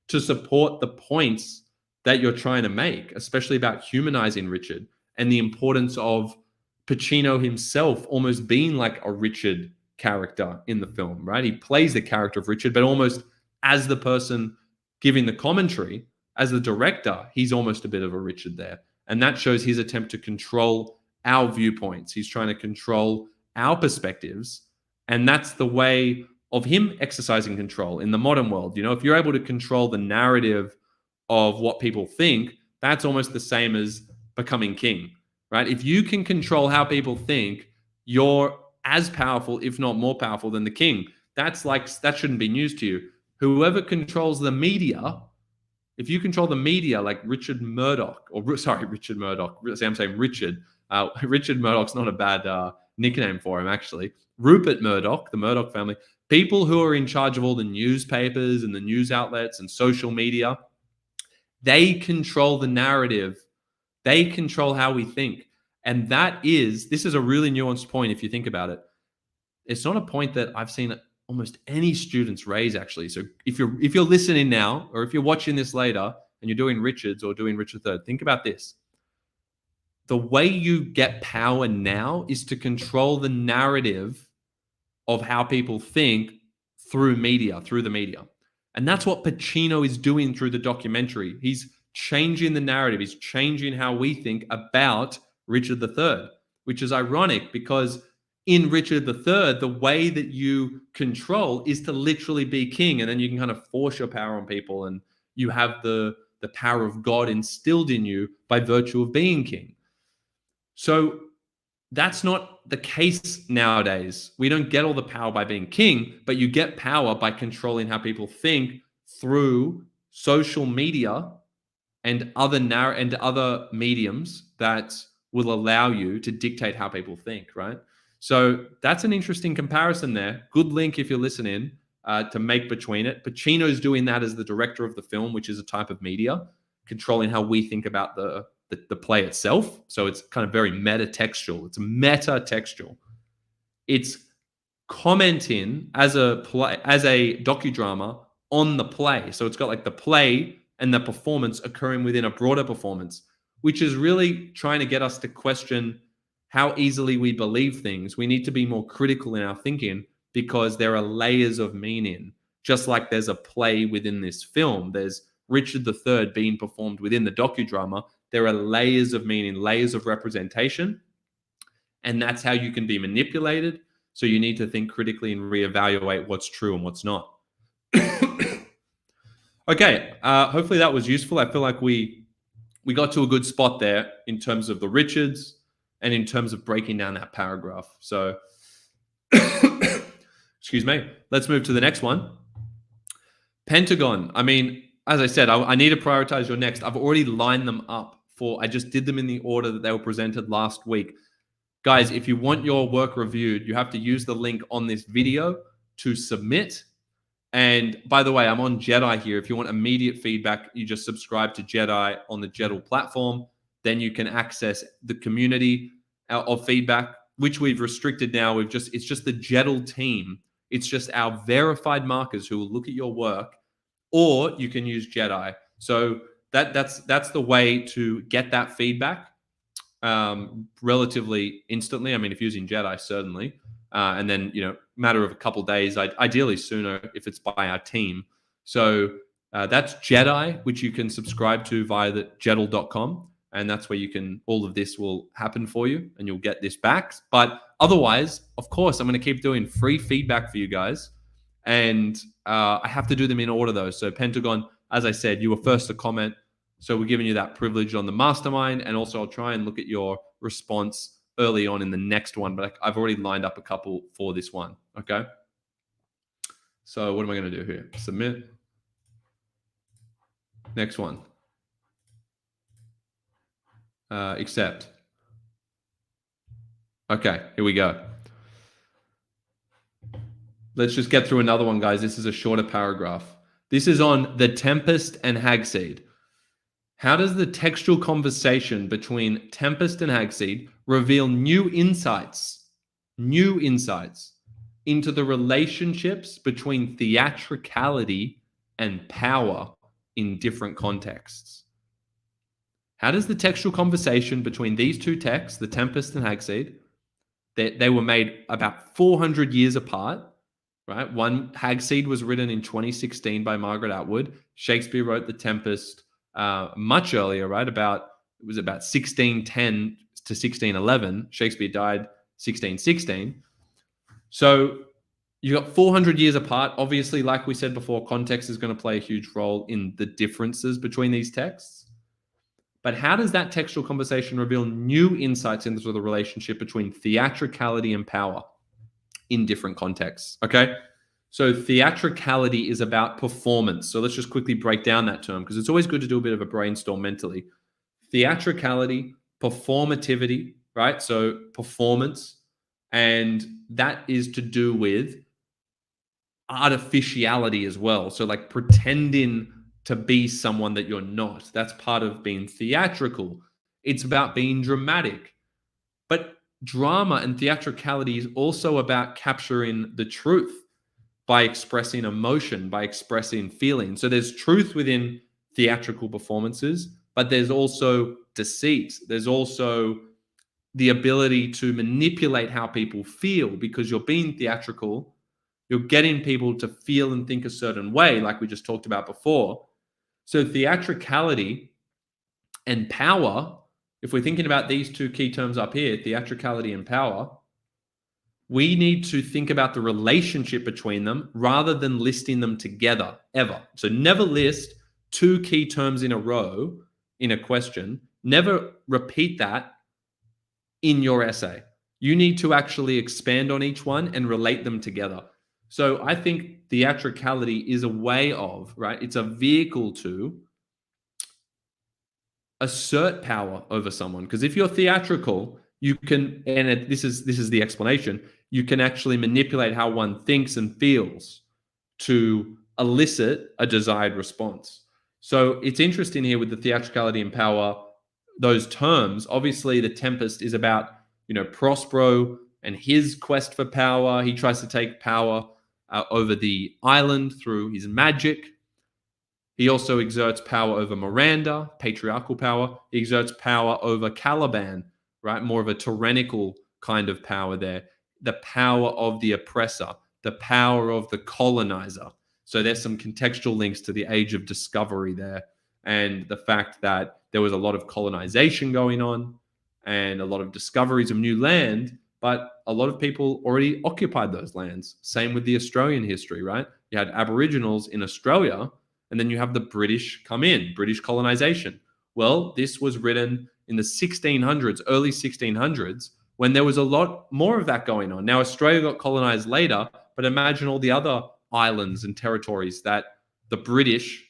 to support the points that you're trying to make, especially about humanizing Richard and the importance of Pacino himself almost being like a Richard character in the film, right? He plays the character of Richard, but almost as the person giving the commentary, as the director, he's almost a bit of a Richard there. And that shows his attempt to control our viewpoints. He's trying to control our perspectives. And that's the way of him exercising control in the modern world. If you're able to control the narrative of what people think, that's almost the same as becoming king, right? If you can control how people think, you're as powerful, if not more powerful than the king. that shouldn't be news to you. Whoever controls the media, if you control the media like Richard Murdoch, Richard Murdoch. See, I'm saying Richard. Richard Murdoch's not a bad nickname for him, actually. Rupert Murdoch, the Murdoch family, people who are in charge of all the newspapers and the news outlets and social media, they control the narrative. They control how we think. And this is a really nuanced point if you think about it. It's not a point that I've seen almost any students raise, actually. So if you're listening now, or if you're watching this later and you're doing Richards or doing Richard III, think about this. The way you get power now is to control the narrative of how people think through the media. And that's what Pacino is doing through the documentary. He's changing the narrative. He's changing how we think about Richard III, which is ironic because in Richard III, the way that you control is to literally be king, and then you can kind of force your power on people, and you have the power of God instilled in you by virtue of being king. So that's not the case nowadays. We don't get all the power by being king, but you get power by controlling how people think through social media and other mediums that will allow you to dictate how people think, right? So that's an interesting comparison there. Good link if you're listening to make between it. Pacino's doing that as the director of the film, which is a type of media, controlling how we think about the play itself. So it's kind of very meta-textual. It's meta-textual. It's commenting as a docudrama on the play. So it's got like the play and the performance occurring within a broader performance, which is really trying to get us to question how easily we believe things. We need to be more critical in our thinking because there are layers of meaning. Just like there's a play within this film, there's Richard III being performed within the docudrama. There are layers of meaning, layers of representation, and that's how you can be manipulated. So you need to think critically and reevaluate what's true and what's not. Okay, hopefully that was useful. I feel like we got to a good spot there in terms of the Richards and in terms of breaking down that paragraph. So, excuse me. Let's move to the next one. Pentagon. I mean, as I said, I need to prioritize your next. I've already lined them up I just did them in the order that they were presented last week. Guys, if you want your work reviewed, you have to use the link on this video to submit. And by the way, I'm on Jedd-AI here. If you want immediate feedback, you just subscribe to Jedd-AI on the Jeddle platform. Then you can access the community of feedback, which we've restricted now. It's just the Jeddle team. It's just our verified markers who will look at your work, or you can use Jedd-AI. So that's the way to get that feedback relatively instantly. I mean, if using Jedd-AI, certainly. And then, matter of a couple of days, ideally sooner if it's by our team. So that's Jedd-AI, which you can subscribe to via the jeddle.com. And that's where all of this will happen for you and you'll get this back. But otherwise, of course, I'm going to keep doing free feedback for you guys. And I have to do them in order though. So Pentagon, as I said, you were first to comment. So we're giving you that privilege on the mastermind. And also I'll try and look at your response early on in the next one, but I've already lined up a couple for this one. Okay. So what am I going to do here? Submit. Next one. Accept. Okay, here we go. Let's just get through another one, guys. This is a shorter paragraph. This is on the Tempest and Hag-Seed. How does the textual conversation between Tempest and Hag-Seed reveal new insights into the relationships between theatricality and power in different contexts? How does the textual conversation between these two texts, the Tempest and Hag-Seed, they were made about 400 years apart, right? One, Hag-Seed was written in 2016 by Margaret Atwood. Shakespeare wrote the Tempest much earlier, right? It was about 1610 to 1611. Shakespeare died 1616. So you got 400 years apart. Obviously, like we said before, context is going to play a huge role in the differences between these texts. But how does that textual conversation reveal new insights into the relationship between theatricality and power in different contexts? Okay. So theatricality is about performance. So let's just quickly break down that term because it's always good to do a bit of a brainstorm mentally. Theatricality, performativity, right? So performance, and that is to do with artificiality as well. So like pretending to be someone that you're not. That's part of being theatrical. It's about being dramatic. But drama and theatricality is also about capturing the truth by expressing emotion, by expressing feeling. So there's truth within theatrical performances, but there's also deceit. There's also the ability to manipulate how people feel because you're being theatrical. You're getting people to feel and think a certain way, like we just talked about before. So theatricality and power, if we're thinking about these two key terms up here, theatricality and power, we need to think about the relationship between them rather than listing them together ever. So never list two key terms in a row in a question. Never repeat that in your essay. You need to actually expand on each one and relate them together. So I think theatricality is a way of, right? It's a vehicle to assert power over someone. Because if you're theatrical, you can, and this is the explanation, you can actually manipulate how one thinks and feels to elicit a desired response. So it's interesting here with the theatricality and power, those terms. Obviously, the Tempest is about, Prospero and his quest for power. He tries to take power over the island through his magic. He also exerts power over Miranda, patriarchal power. He exerts power over Caliban, right? More of a tyrannical kind of power there. The power of the oppressor, the power of the colonizer. So there's some contextual links to the age of discovery there and the fact that there was a lot of colonization going on and a lot of discoveries of new land, but a lot of people already occupied those lands. Same with the Australian history, right? You had Aboriginals in Australia, and then you have the British come in, British colonization. Well, this was written in the 1600s, early 1600s, when there was a lot more of that going on. Now, Australia got colonized later, but imagine all the other islands and territories that the British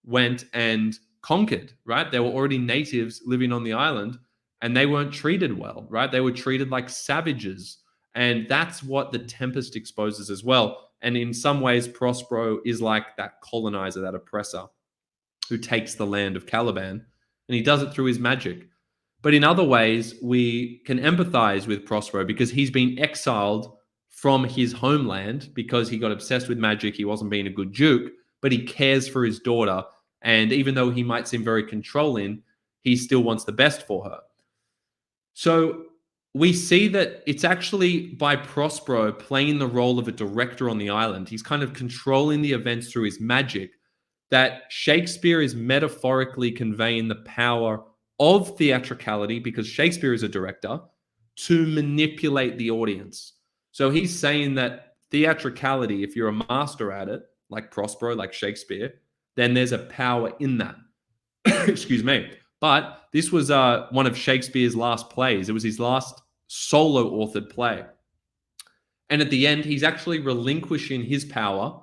went and conquered, right? There were already natives living on the island, and they weren't treated well, right? They were treated like savages. And that's what the Tempest exposes as well. And in some ways, Prospero is like that colonizer, that oppressor who takes the land of Caliban, and he does it through his magic. But in other ways, we can empathize with Prospero because he's been exiled from his homeland because he got obsessed with magic. He wasn't being a good duke, but he cares for his daughter. And even though he might seem very controlling, he still wants the best for her. So we see that it's actually by Prospero playing the role of a director on the island. He's kind of controlling the events through his magic, that Shakespeare is metaphorically conveying the power of theatricality, because Shakespeare is a director, to manipulate the audience. So he's saying that theatricality, if you're a master at it, like Prospero, like Shakespeare, then there's a power in that. Excuse me. But this was one of Shakespeare's last plays. It was his last solo authored play. And at the end, he's actually relinquishing his power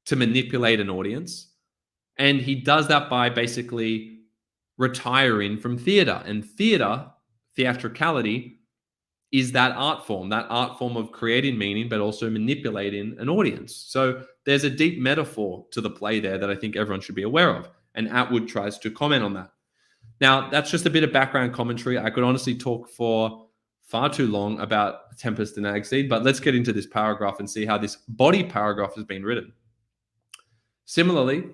to manipulate an audience. And he does that by basically retiring from theater. And theatricality, is that art form of creating meaning, but also manipulating an audience. So there's a deep metaphor to the play there that I think everyone should be aware of. And Atwood tries to comment on that. Now, that's just a bit of background commentary. I could honestly talk for far too long about Tempest and Hag-Seed, but let's get into this paragraph and see how this body paragraph has been written. Similarly,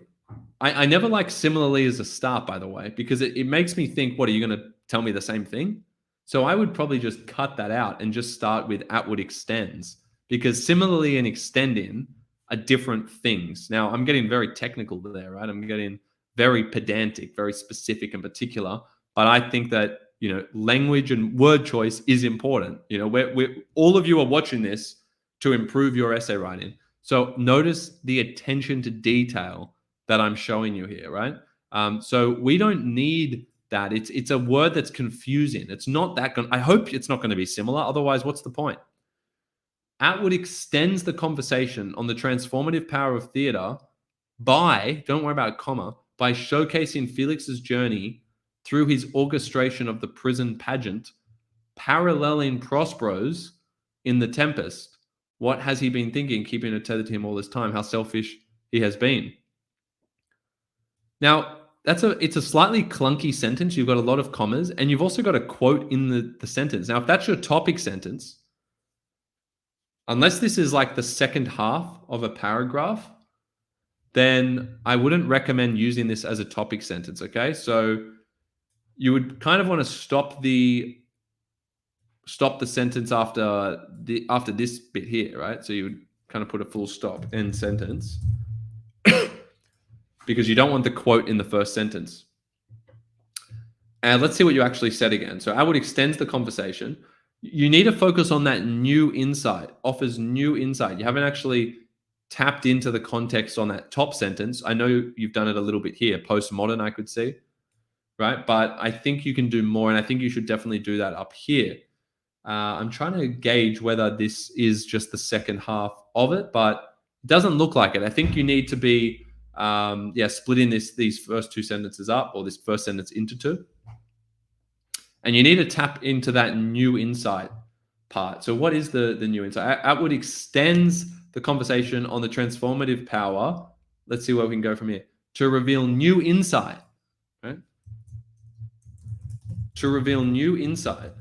I never like similarly as a start, by the way, because it makes me think, what, are you going to tell me the same thing? So I would probably just cut that out and just start with Atwood extends, because similarly and extending are different things. Now, I'm getting very technical there, right? I'm getting very pedantic, very specific and particular. But I think that, language and word choice is important. We're all of you are watching this to improve your essay writing. So notice the attention to detail that I'm showing you here, right? So we don't need that. It's a word that's confusing. It's not that. I hope it's not going to be similar. Otherwise, what's the point? Atwood extends the conversation on the transformative power of theater by, don't worry about a comma, by showcasing Felix's journey through his orchestration of the prison pageant, paralleling Prospero's in The Tempest. What has he been thinking, keeping it tethered to him all this time? How selfish he has been. Now, it's a slightly clunky sentence. You've got a lot of commas, and you've also got a quote in the sentence. Now, if that's your topic sentence, unless this is like the second half of a paragraph, then I wouldn't recommend using this as a topic sentence, okay? So you would kind of want to stop the sentence after this bit here, right? So you would kind of put a full stop, end sentence, because you don't want the quote in the first sentence. And let's see what you actually said again. So Atwood extends the conversation. You need to focus on that new insight, offers new insight. You haven't actually tapped into the context on that top sentence. I know you've done it a little bit here, postmodern, I could see, right? But I think you can do more, and I think you should definitely do that up here. I'm trying to gauge whether this is just the second half of it, but it doesn't look like it. I think you need to be, splitting these first two sentences up, or this first sentence into two. And you need to tap into that new insight part. So what is the new insight? Atwood extends the conversation on the transformative power. Let's see where we can go from here. To reveal new insight, right? To reveal new insight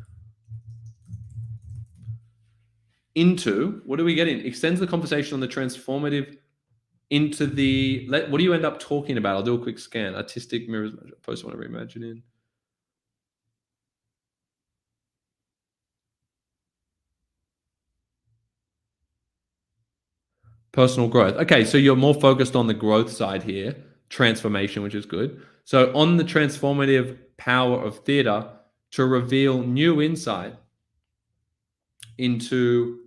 into, what are we getting? Extends the conversation on the transformative into the, what do you end up talking about? I'll do a quick scan. Artistic mirrors, post want to reimagine in. Personal growth. Okay, so you're more focused on the growth side here, transformation, which is good. So on the transformative power of theater to reveal new insight into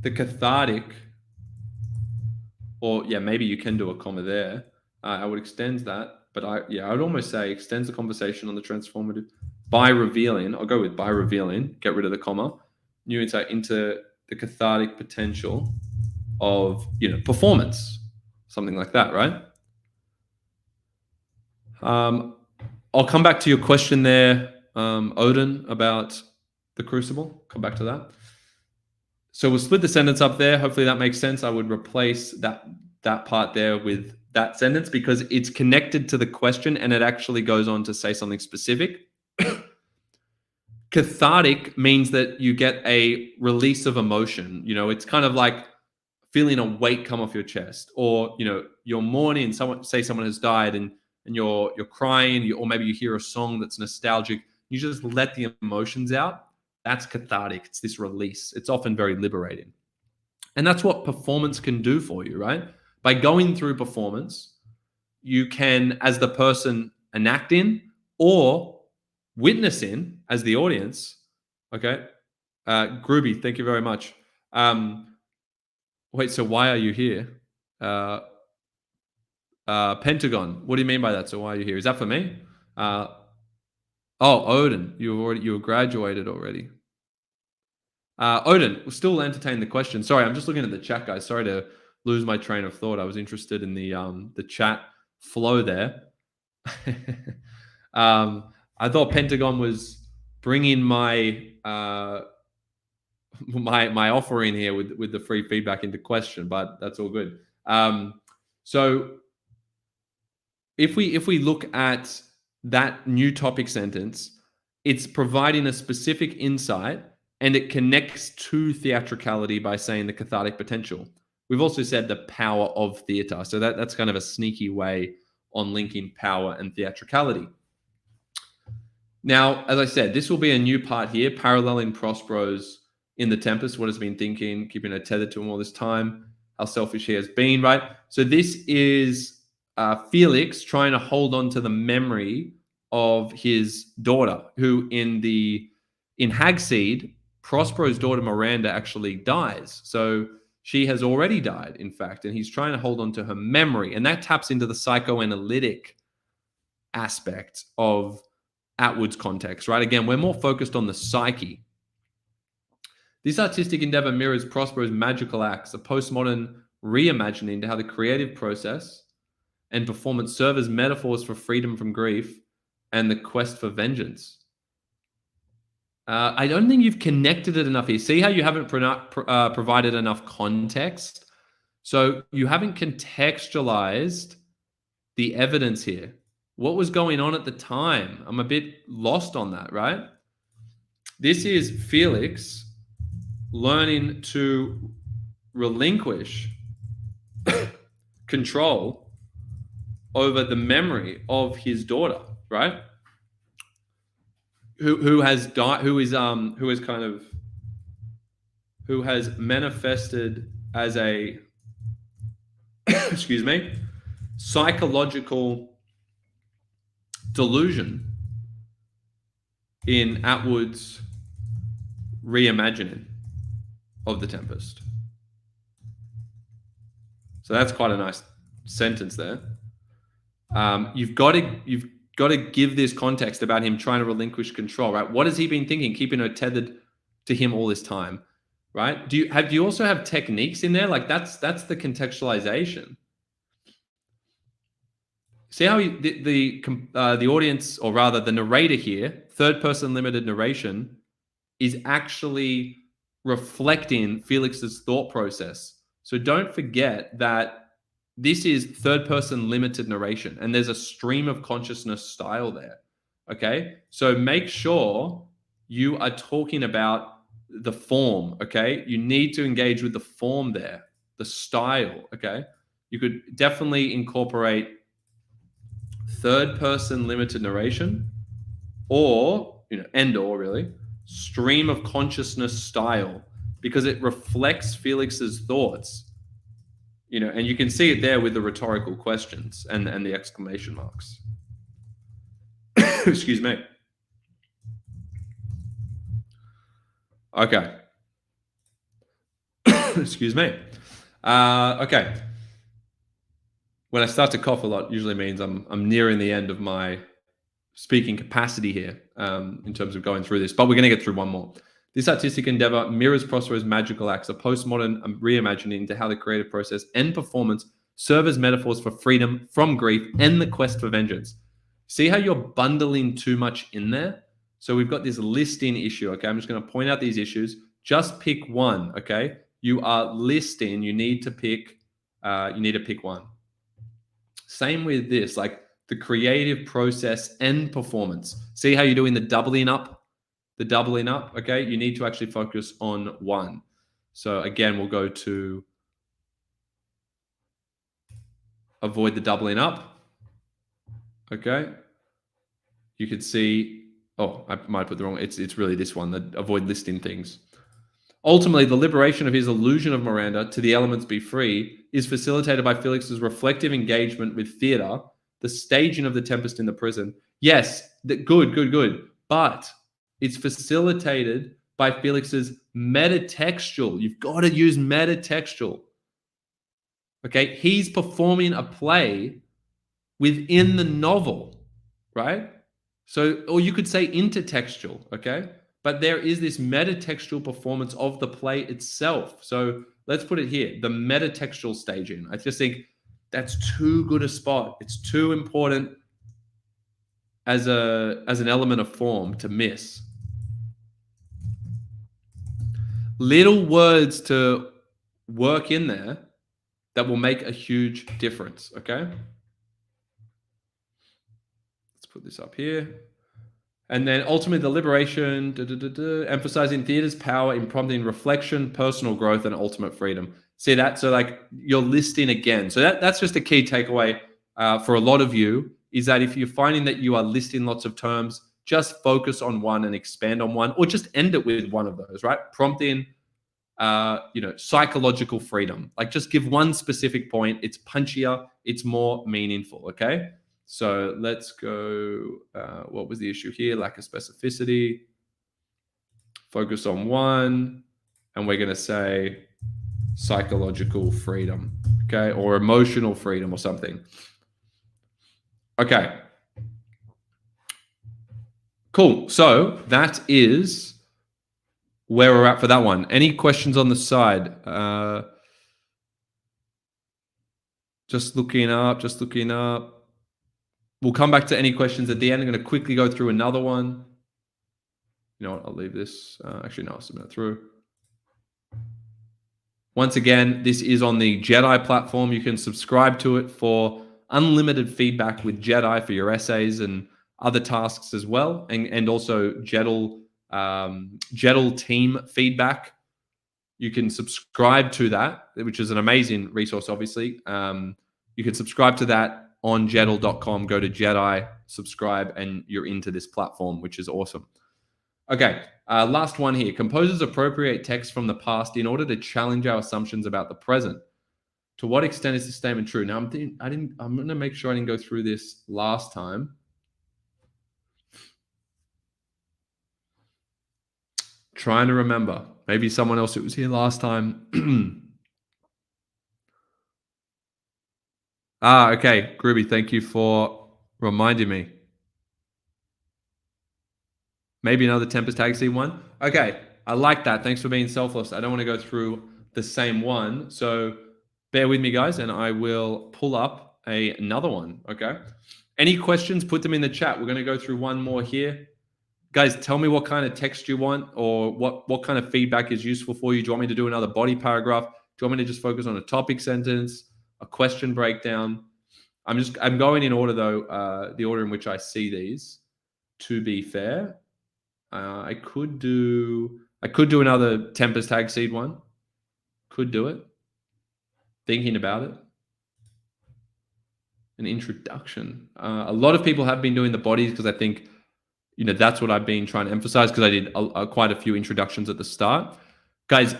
the cathartic, or maybe you can do a comma there. I would extend that, but I would almost say extends the conversation on the transformative by revealing. I'll go with by revealing, get rid of the comma, new insight into the cathartic potential of performance, something like that, right? I'll come back to your question there, Odin, about the Crucible. Come back to that. So we'll split the sentence up there. Hopefully that makes sense. I would replace that part there with that sentence because it's connected to the question and it actually goes on to say something specific. Cathartic means that you get a release of emotion. It's kind of like feeling a weight come off your chest, or you're mourning. Someone has died, and you're crying, or maybe you hear a song that's nostalgic. You just let the emotions out. That's cathartic. It's this release. It's often very liberating, and that's what performance can do for you, right? By going through performance, you can, as the person enacting or witnessing as the audience. Okay, Groovy, thank you very much. Wait, so why are you here? Pentagon, what do you mean by that? So why are you here? Is that for me? Odin, you were graduated already. Odin, we'll still entertain the question. Sorry, I'm just looking at the chat, guys. Sorry to lose my train of thought. I was interested in the chat flow there. I thought Pentagon was bringing my offering here with the free feedback into question, but that's all good. So if we look at that new topic sentence, it's providing a specific insight and it connects to theatricality by saying the cathartic potential. We've also said the power of theater. So that's kind of a sneaky way on linking power and theatricality. Now, as I said, this will be a new part here, paralleling Prospero's in The Tempest, what has been thinking, keeping her tethered to him all this time, how selfish he has been, right? So this is Felix trying to hold on to the memory of his daughter, who in Hag-Seed, Prospero's daughter Miranda actually dies. So she has already died, in fact, and he's trying to hold on to her memory. And that taps into the psychoanalytic aspect of Atwood's context, right? Again, we're more focused on the psyche. This artistic endeavor mirrors Prospero's magical acts, a postmodern reimagining to how the creative process and performance serve as metaphors for freedom from grief and the quest for vengeance. I don't think you've connected it enough here. See how you haven't provided enough context? So you haven't contextualized the evidence here. What was going on at the time? I'm a bit lost on that, right? This is Felix learning to relinquish control over the memory of his daughter, right? Who has died, who has manifested as a excuse me, psychological delusion in Atwood's reimagining of the Tempest. So that's quite a nice sentence there. You've got to give this context about him trying to relinquish control, right? What has he been thinking, keeping her tethered to him all this time, right? Do you also have techniques in there? Like that's the contextualization. See how the audience, or rather the narrator here, third person limited narration, is actually reflecting Felix's thought process. So don't forget that this is third person limited narration and there's a stream of consciousness style there. Okay. So make sure you are talking about the form. Okay. You need to engage with the form there, the style. Okay. You could definitely incorporate third person limited narration or, and/or really stream of consciousness style, because it reflects Felix's thoughts. And you can see it there with the rhetorical questions and the exclamation marks. Excuse me. Okay. Excuse me. Okay. When I start to cough a lot, usually means I'm nearing the end of my speaking capacity here in terms of going through this. But we're going to get through one more. This artistic endeavor mirrors Prospero's magical acts, a postmodern reimagining into how the creative process and performance serve as metaphors for freedom from grief and the quest for vengeance. See how you're bundling too much in there? So we've got this listing issue, okay? I'm just going to point out these issues. Just pick one, okay? You are listing. You need to pick one. Same with this, like the creative process and performance. See how you're doing the doubling up? Okay? You need to actually focus on one. So again, we'll go to avoid the doubling up. Okay? You could see, I might put the wrong, it's really this one, the avoid listing things. Ultimately, the liberation of his illusion of Miranda to the elements be free is facilitated by Felix's reflective engagement with theater, the staging of the Tempest in the prison. Yes, good. But it's facilitated by Felix's metatextual. You've got to use metatextual. Okay, he's performing a play within the novel, right? So, or you could say intertextual, okay? But there is this metatextual performance of the play itself. So let's put it here, the metatextual staging. I just think that's too good a spot. It's too important as an element of form to miss. Little words to work in there that will make a huge difference, okay? Let's put this up here. And then ultimately the liberation, emphasizing theater's power in prompting reflection, personal growth, and ultimate freedom. See that? So like you're listing again. So that's just a key takeaway for a lot of you, is that if you're finding that you are listing lots of terms, just focus on one and expand on one, or just end it with one of those, right? Prompting, psychological freedom. Like just give one specific point. It's punchier. It's more meaningful, okay? So let's go, what was the issue here? Lack of specificity. Focus on one. And we're going to say psychological freedom, okay? Or emotional freedom or something. Okay. Cool. So that is where we're at for that one. Any questions on the side? Just looking up, just looking up. We'll come back to any questions at the end. I'm going to quickly go through another one. You know what? I'll leave this. Actually, no, I'll submit it through. Once again, this is on the Jedd-AI platform. You can subscribe to it for unlimited feedback with Jedd-AI for your essays and other tasks as well. And also Jeddle team feedback. You can subscribe to that, which is an amazing resource, obviously. You can subscribe to that on Jeddle.com. Go to Jedd-AI, subscribe, and you're into this platform, which is awesome. Okay, last one here. Composers appropriate text from the past in order to challenge our assumptions about the present. To what extent is this statement true? Now, I'm going to make sure I didn't go through this last time. Trying to remember. Maybe someone else who was here last time. Okay, Groovy, thank you for reminding me. Maybe another Tempest Hag-Seed one. Okay, I like that. Thanks for being selfless. I don't want to go through the same one. So bear with me, guys, and I will pull up another one, okay? Any questions, put them in the chat. We're going to go through one more here. Guys, tell me what kind of text you want or what kind of feedback is useful for you. Do you want me to do another body paragraph? Do you want me to just focus on a topic sentence, a question breakdown? I'm going in order, though, the order in which I see these, to be fair. I could do another Tempest Hag-Seed one. Could do it. Thinking about it. An introduction. A lot of people have been doing the bodies because I think, you know, that's what I've been trying to emphasize because I did quite a few introductions at the start. Guys,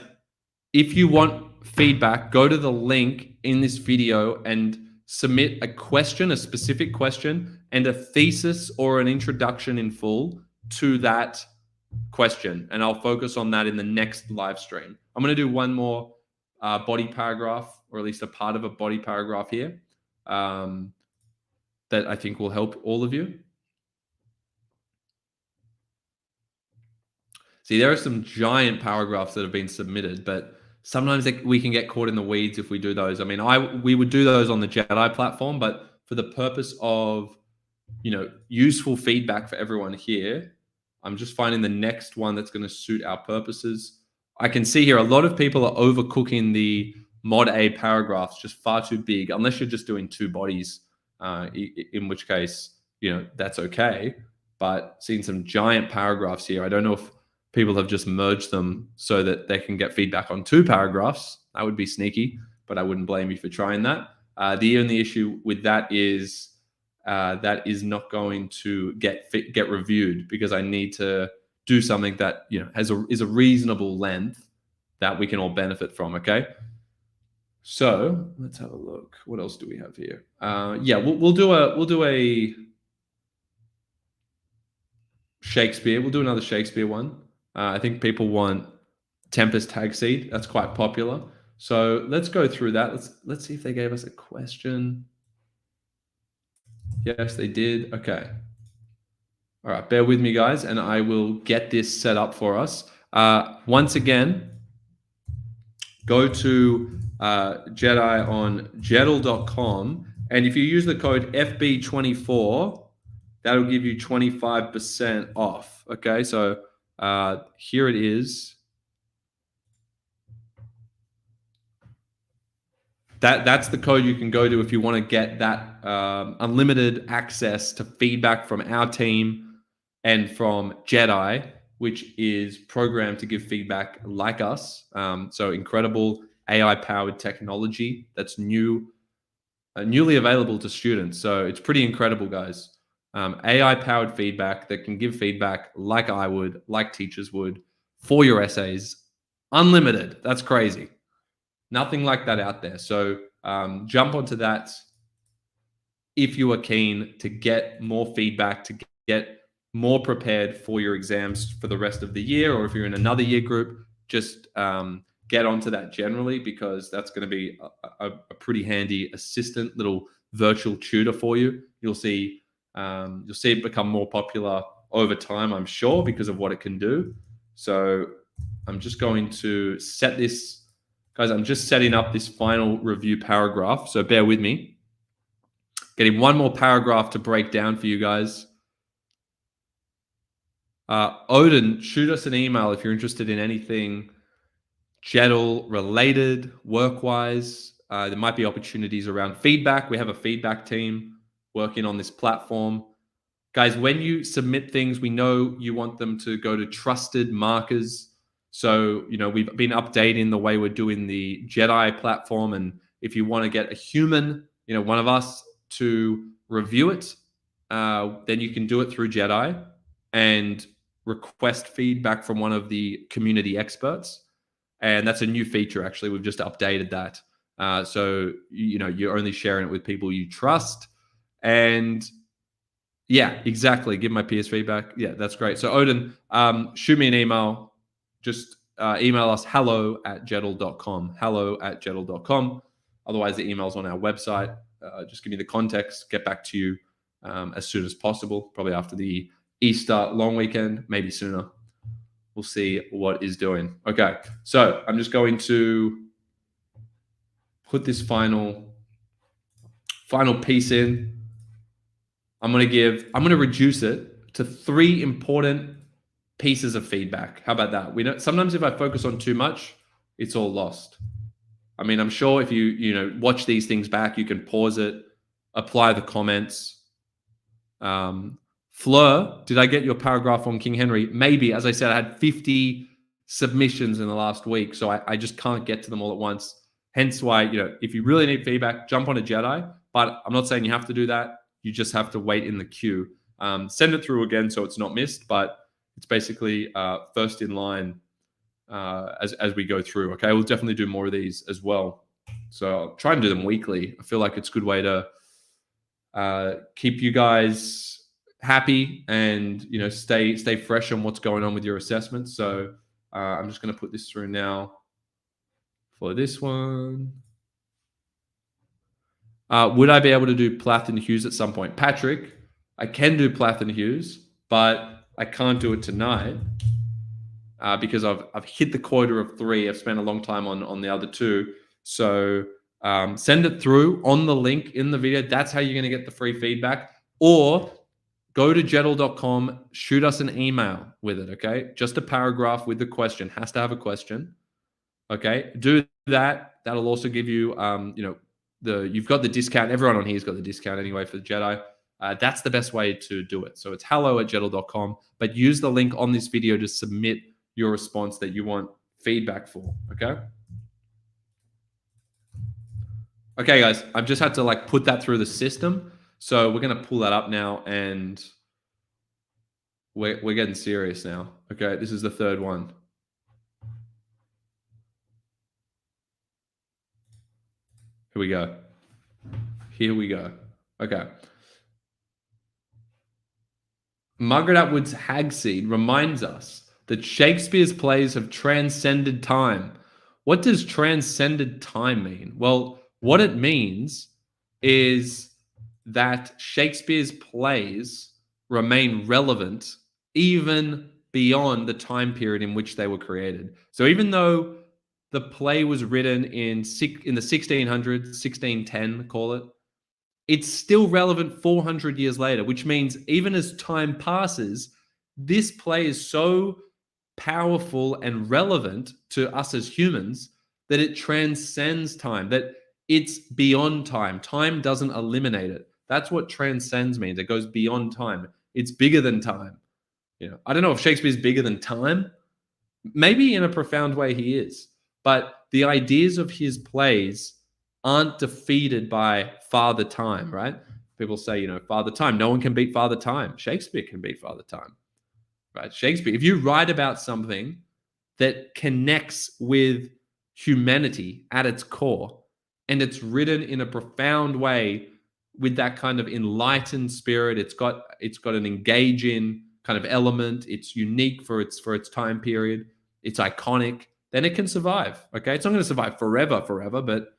if you want feedback, go to the link in this video and submit a question, a specific question, and a thesis or an introduction in full to that question, and I'll focus on that in the next live stream. I'm going to do one more body paragraph, or at least a part of a body paragraph here that I think will help all of you. See, there are some giant paragraphs that have been submitted, but sometimes we can get caught in the weeds if we do those. I mean, we would do those on the Jedd-AI platform, but for the purpose of, you know, useful feedback for everyone here, I'm just finding the next one that's going to suit our purposes. I can see here a lot of people are overcooking the mod A paragraphs, just far too big, unless you're just doing two bodies, in which case, you know, that's okay. But seeing some giant paragraphs here, I don't know if people have just merged them so that they can get feedback on two paragraphs. That would be sneaky, but I wouldn't blame you for trying that. The only issue with that is not going to get reviewed because I need to do something that, you know, is a reasonable length that we can all benefit from. Okay, so let's have a look. What else do we have here? Yeah, we'll do a Shakespeare. We'll do another Shakespeare one. I think people want Tempest Hag-Seed. That's quite popular. So let's go through that. Let's see if they gave us a question. Yes, they did. Okay. All right, bear with me, guys, and I will get this set up for us. Once again, go to Jedd-AI on Jeddle.com, and if you use the code FB24, that'll give you 25% off. Okay, so here it is. That's the code you can go to if you want to get that unlimited access to feedback from our team and from Jedd-AI, which is programmed to give feedback like us. So incredible AI-powered technology that's newly available to students. So it's pretty incredible, guys. AI-powered feedback that can give feedback like I would, like teachers would, for your essays. Unlimited. That's crazy. Nothing like that out there. So jump onto that if you are keen to get more feedback, to get more prepared for your exams for the rest of the year, or if you're in another year group, just get onto that generally, because that's going to be a pretty handy assistant little virtual tutor for you. You'll see it become more popular over time, I'm sure, because of what it can do. So I'm just going to set this, guys, I'm just setting up this final review paragraph, so bear with me. Getting one more paragraph to break down for you guys. Odin, shoot us an email if you're interested in anything Jeddle related, work-wise. There might be opportunities around feedback. We have a feedback team working on this platform. Guys, when you submit things, we know you want them to go to trusted markers. So, we've been updating the way we're doing the Jedd-AI platform. And if you want to get a human, one of us to review it, then you can do it through Jedd-AI and request feedback from one of the community experts. And that's a new feature, actually. We've just updated that. So, you're only sharing it with people you trust. And yeah, exactly. Give my peers feedback. Yeah, that's great. So Odin, shoot me an email. Just email us hello@jeddle.com. hello@jeddle.com. Otherwise, the email's on our website. Just give me the context. Get back to you as soon as possible. Probably after the Easter long weekend, maybe sooner. We'll see what is doing. Okay, so I'm just going to put this final piece in. I'm going to reduce it to 3 important pieces of feedback. How about that? Sometimes if I focus on too much, it's all lost. I mean, I'm sure if you watch these things back, you can pause it, apply the comments. Fleur, did I get your paragraph on King Henry? Maybe. As I said, I had 50 submissions in the last week, so I just can't get to them all at once. Hence why, if you really need feedback, jump on a Jedd-AI. But I'm not saying you have to do that. You just have to wait in the queue. Send it through again so it's not missed, but it's basically first in line as we go through. Okay, we'll definitely do more of these as well. So I'll try and do them weekly. I feel like it's a good way to keep you guys happy and stay fresh on what's going on with your assessments. So I'm just going to put this through now for this one. Would I be able to do Plath and Hughes at some point? Patrick, I can do Plath and Hughes, but I can't do it tonight because I've hit the quota of 3. I've spent a long time on the other 2. So send it through on the link in the video. That's how you're going to get the free feedback. Or go to jeddle.com, shoot us an email with it, okay? Just a paragraph with the question. Has to have a question, okay? Do that. That'll also give you, you've got the discount. Everyone on here's got the discount anyway for the Jedd-AI. That's the best way to do it. So it's hello@jeddle.com, but use the link on this video to submit your response that you want feedback for, okay? Okay, guys, I've just had to put that through the system. So we're going to pull that up now, and we're getting serious now. Okay, this is the 3rd one. Here we go. Here we go. Okay. Margaret Atwood's Hag-Seed reminds us that Shakespeare's plays have transcended time. What does transcended time mean? Well, what it means is that Shakespeare's plays remain relevant even beyond the time period in which they were created. So even though the play was written in the 1600s, 1610, call it, it's still relevant 400 years later, which means even as time passes, this play is so powerful and relevant to us as humans that it transcends time, that it's beyond time. Time doesn't eliminate it. That's what transcends means. It goes beyond time. It's bigger than time. I don't know if Shakespeare's bigger than time. Maybe in a profound way he is. But the ideas of his plays aren't defeated by Father Time, right? People say, Father Time. No one can beat Father Time. Shakespeare can beat Father Time, right? Shakespeare, if you write about something that connects with humanity at its core, and it's written in a profound way with that kind of enlightened spirit, it's got an engaging kind of element, it's unique for its time period, it's iconic, then it can survive. Okay, it's not going to survive forever, but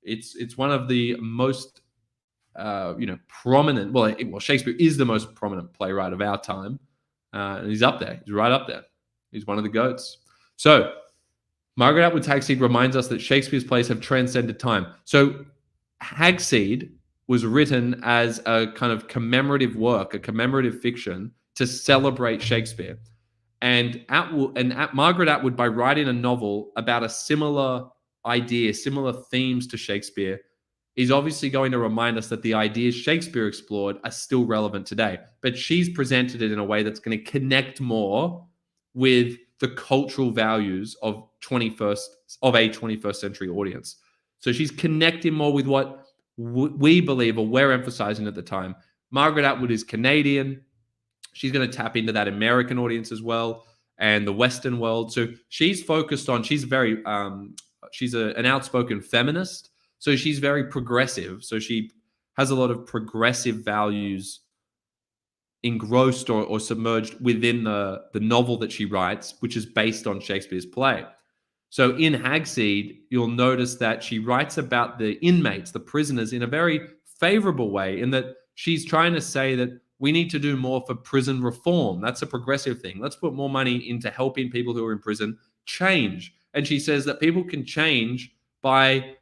it's one of the most prominent. Well, Shakespeare is the most prominent playwright of our time, and he's up there. He's right up there. He's one of the goats. So Margaret Atwood's Hag-Seed reminds us that Shakespeare's plays have transcended time. So Hag-Seed was written as a kind of commemorative work, a commemorative fiction to celebrate Shakespeare. And Margaret Atwood, by writing a novel about a similar idea, similar themes to Shakespeare, is obviously going to remind us that the ideas Shakespeare explored are still relevant today. But she's presented it in a way that's going to connect more with the cultural values of a 21st century audience. So she's connecting more with what we believe, or we're emphasizing at the time. Margaret Atwood is Canadian. She's going to tap into that American audience as well, and the Western world. So she's focused on, she's an outspoken feminist. So she's very progressive. So she has a lot of progressive values engrossed or submerged within the novel that she writes, which is based on Shakespeare's play. So in Hag-Seed, you'll notice that she writes about the inmates, the prisoners, in a very favorable way, in that she's trying to say that we need to do more for prison reform. That's a progressive thing. Let's put more money into helping people who are in prison change. And she says that people can change by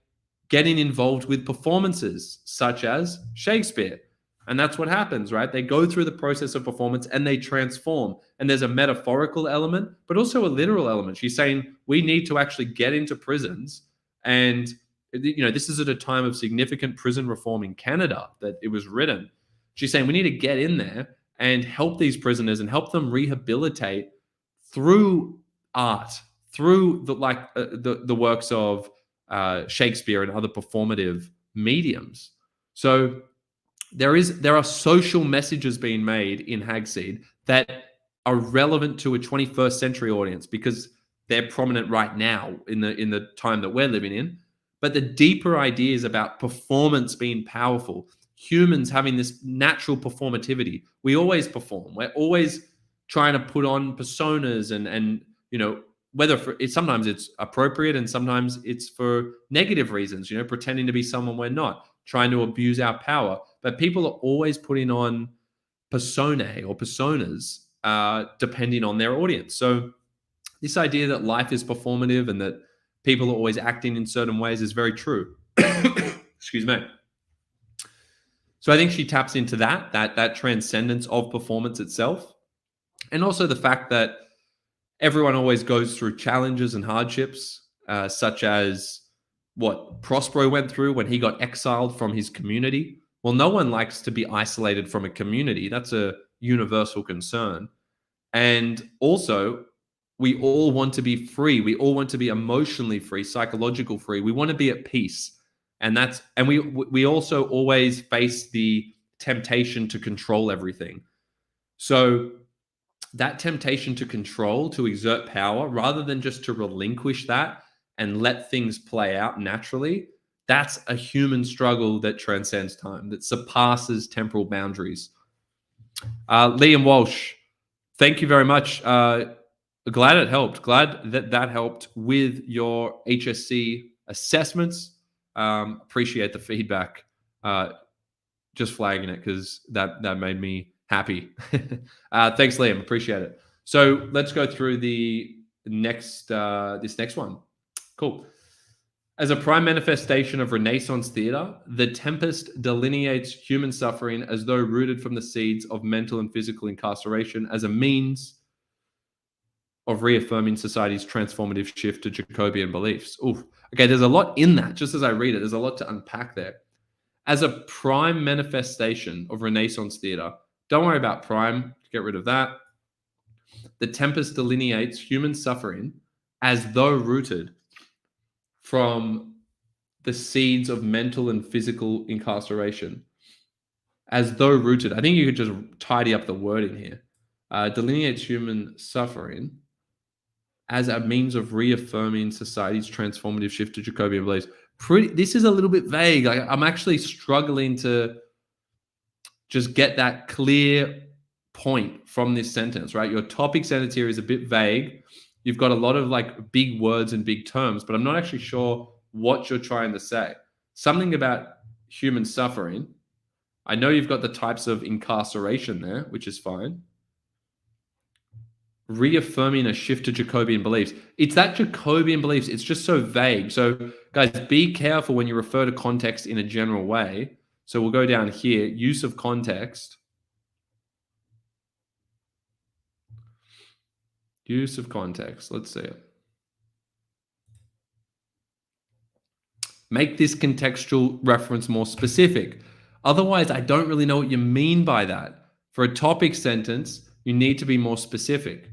getting involved with performances such as Shakespeare. And that's what happens, right? They go through the process of performance and they transform. And there's a metaphorical element, but also a literal element. She's saying we need to actually get into prisons. And, this is at a time of significant prison reform in Canada that it was written. She's saying we need to get in there and help these prisoners and help them rehabilitate through art, through the works of Shakespeare and other performative mediums. So there are social messages being made in Hag-Seed that are relevant to a 21st century audience because they're prominent right now in the time that we're living in. But the deeper ideas about performance being powerful, humans having this natural performativity. We always perform. We're always trying to put on personas and sometimes it's appropriate and sometimes it's for negative reasons, pretending to be someone we're not, trying to abuse our power. But people are always putting on personae or personas depending on their audience. So this idea that life is performative and that people are always acting in certain ways is very true. Excuse me. So I think she taps into that transcendence of performance itself. And also the fact that everyone always goes through challenges and hardships, such as what Prospero went through when he got exiled from his community. Well, no one likes to be isolated from a community. That's a universal concern. And also, we all want to be free. We all want to be emotionally free, psychological free. We want to be at peace. And we also always face the temptation to control everything. So that temptation to control, to exert power, rather than just to relinquish that and let things play out naturally, that's a human struggle that transcends time, that surpasses temporal boundaries. Liam Walsh, thank you very much. Glad it helped. Glad that helped with your HSC assessments. Appreciate the feedback. Just flagging it because that made me happy. Thanks, Liam. Appreciate it. So let's go through this next one. Cool. As a prime manifestation of Renaissance theatre, The Tempest delineates human suffering as though rooted from the seeds of mental and physical incarceration as a means of reaffirming society's transformative shift to Jacobean beliefs. Oof. Okay, there's a lot in that. Just as I read it, there's a lot to unpack there. As a prime manifestation of Renaissance theatre, don't worry about prime, get rid of that. The Tempest delineates human suffering as though rooted from the seeds of mental and physical incarceration. As though rooted. I think you could just tidy up the wording here. Delineates human suffering as a means of reaffirming society's transformative shift to Jacobean beliefs. This is a little bit vague. I'm actually struggling to just get that clear point from this sentence, right? Your topic sentence here is a bit vague. You've got a lot of big words and big terms, but I'm not actually sure what you're trying to say. Something about human suffering. I know you've got the types of incarceration there, which is fine. reaffirming a shift to Jacobian beliefs. It's that Jacobian beliefs. It's just so vague. So guys, be careful when you refer to context in a general way. So we'll go down here, use of context. Use of context. Let's see it. Make this contextual reference more specific. Otherwise, I don't really know what you mean by that. For a topic sentence, you need to be more specific.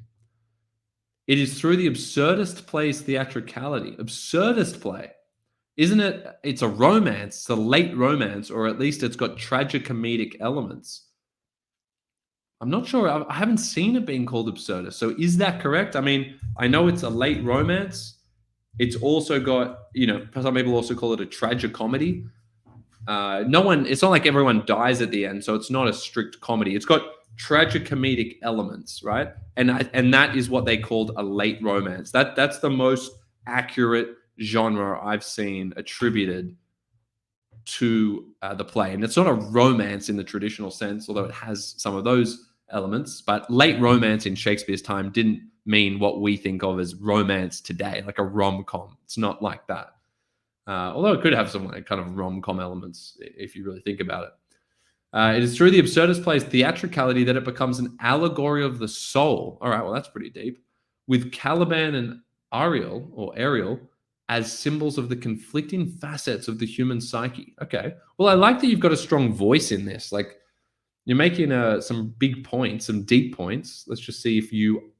It is through the absurdist play's theatricality. Absurdist play. Isn't it? It's a romance. It's a late romance, or at least it's got tragicomedic elements. I'm not sure. I haven't seen it being called absurdist. So is that correct? I mean, I know it's a late romance. It's also got, some people also call it a tragicomedy. It's not like everyone dies at the end, so it's not a strict comedy. It's got tragicomedic elements, right? And that is what they called a late romance. That's the most accurate genre I've seen attributed to the play. And it's not a romance in the traditional sense, although it has some of those elements. But late romance in Shakespeare's time didn't mean what we think of as romance today, like a rom-com. It's not like that. Although it could have some kind of rom-com elements if you really think about it. It is through the absurdist play's theatricality that it becomes an allegory of the soul. All right, well, that's pretty deep. With Caliban and Ariel as symbols of the conflicting facets of the human psyche. Okay. Well, I like that you've got a strong voice in this. Like, you're making some big points, some deep points. Let's just see if you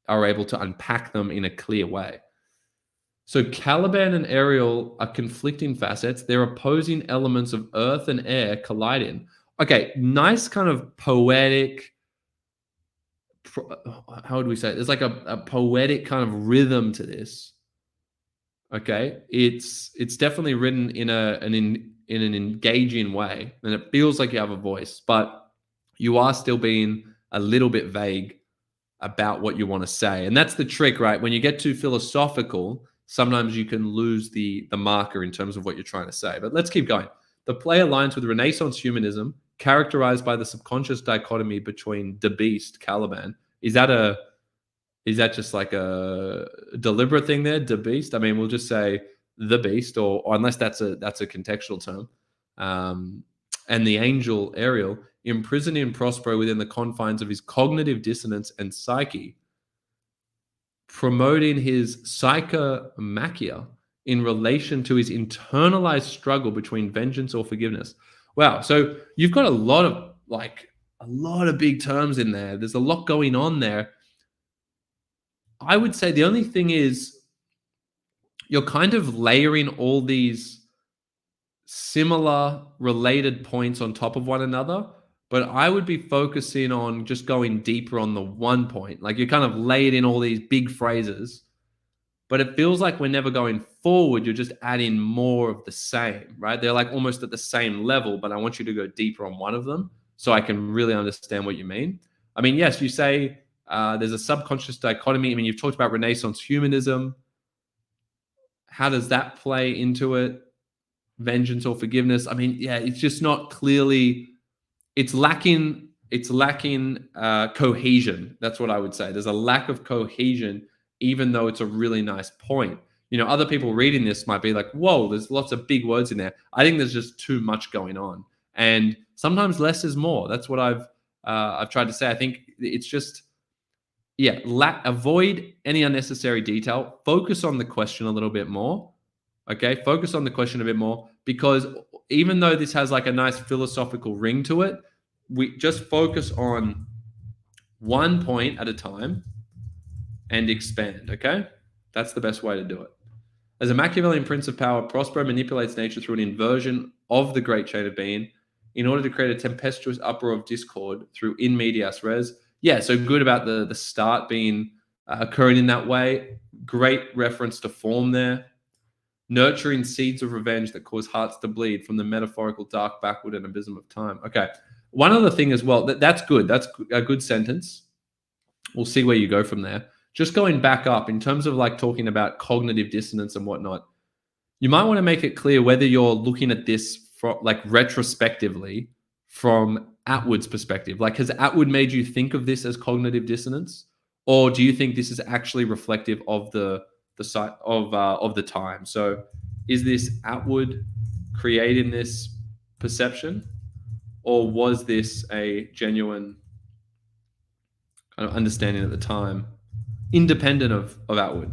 are able to unpack them in a clear way. So Caliban and Ariel are conflicting facets. They're opposing elements of earth and air colliding. Okay, nice kind of poetic, how would we say it? There's like a poetic kind of rhythm to this. Okay, it's definitely written in an engaging way, and it feels like you have a voice, but you are still being a little bit vague about what you want to say. And that's the trick, right? When you get too philosophical, sometimes you can lose the marker in terms of what you're trying to say. But let's keep going. The play aligns with Renaissance humanism, characterized by the subconscious dichotomy between the beast, Caliban. Is that just like a deliberate thing there, the beast? I mean, we'll just say the beast, or unless that's a contextual term. And the angel Ariel, imprisoning Prospero within the confines of his cognitive dissonance and psyche, promoting his psychomachia in relation to his internalized struggle between vengeance or forgiveness. Wow. So you've got a lot of big terms in there. There's a lot going on there. I would say the only thing is you're kind of layering all these similar related points on top of one another, but I would be focusing on just going deeper on the one point. Like, you kind of laid in all these big phrases, but it feels like we're never going forward. You're just adding more of the same, right? They're like almost at the same level, but I want you to go deeper on one of them so I can really understand what you mean. I mean, yes, you say there's a subconscious dichotomy. I mean, you've talked about Renaissance humanism. How does that play into it? Vengeance or forgiveness? I mean, yeah, it's just not clearly, it's lacking cohesion. That's what I would say. There's a lack of cohesion, even though it's a really nice point. Other people reading this might be like, whoa, there's lots of big words in there. I think there's just too much going on. And sometimes less is more. That's what I've tried to say. I think it's just, avoid any unnecessary detail. Focus on the question a little bit more. Okay, focus on the question a bit more, because even though this has like a nice philosophical ring to it, we just focus on one point at a time and expand, okay? That's the best way to do it. As a Machiavellian prince of power, Prospero manipulates nature through an inversion of the great chain of being in order to create a tempestuous uproar of discord through in medias res. Yeah, so good about the start being occurring in that way. Great reference to form there. Nurturing seeds of revenge that cause hearts to bleed from the metaphorical dark backward and abysm of time. Okay. One other thing as well, that's good. That's a good sentence. We'll see where you go from there. Just going back up in terms of like talking about cognitive dissonance and whatnot, you might want to make it clear whether you're looking at this like retrospectively from Atwood's perspective. Like, has Atwood made you think of this as cognitive dissonance, or do you think this is actually reflective of the site of the time? So, is this Atwood creating this perception, or was this a genuine kind of understanding at the time, independent of Atwood?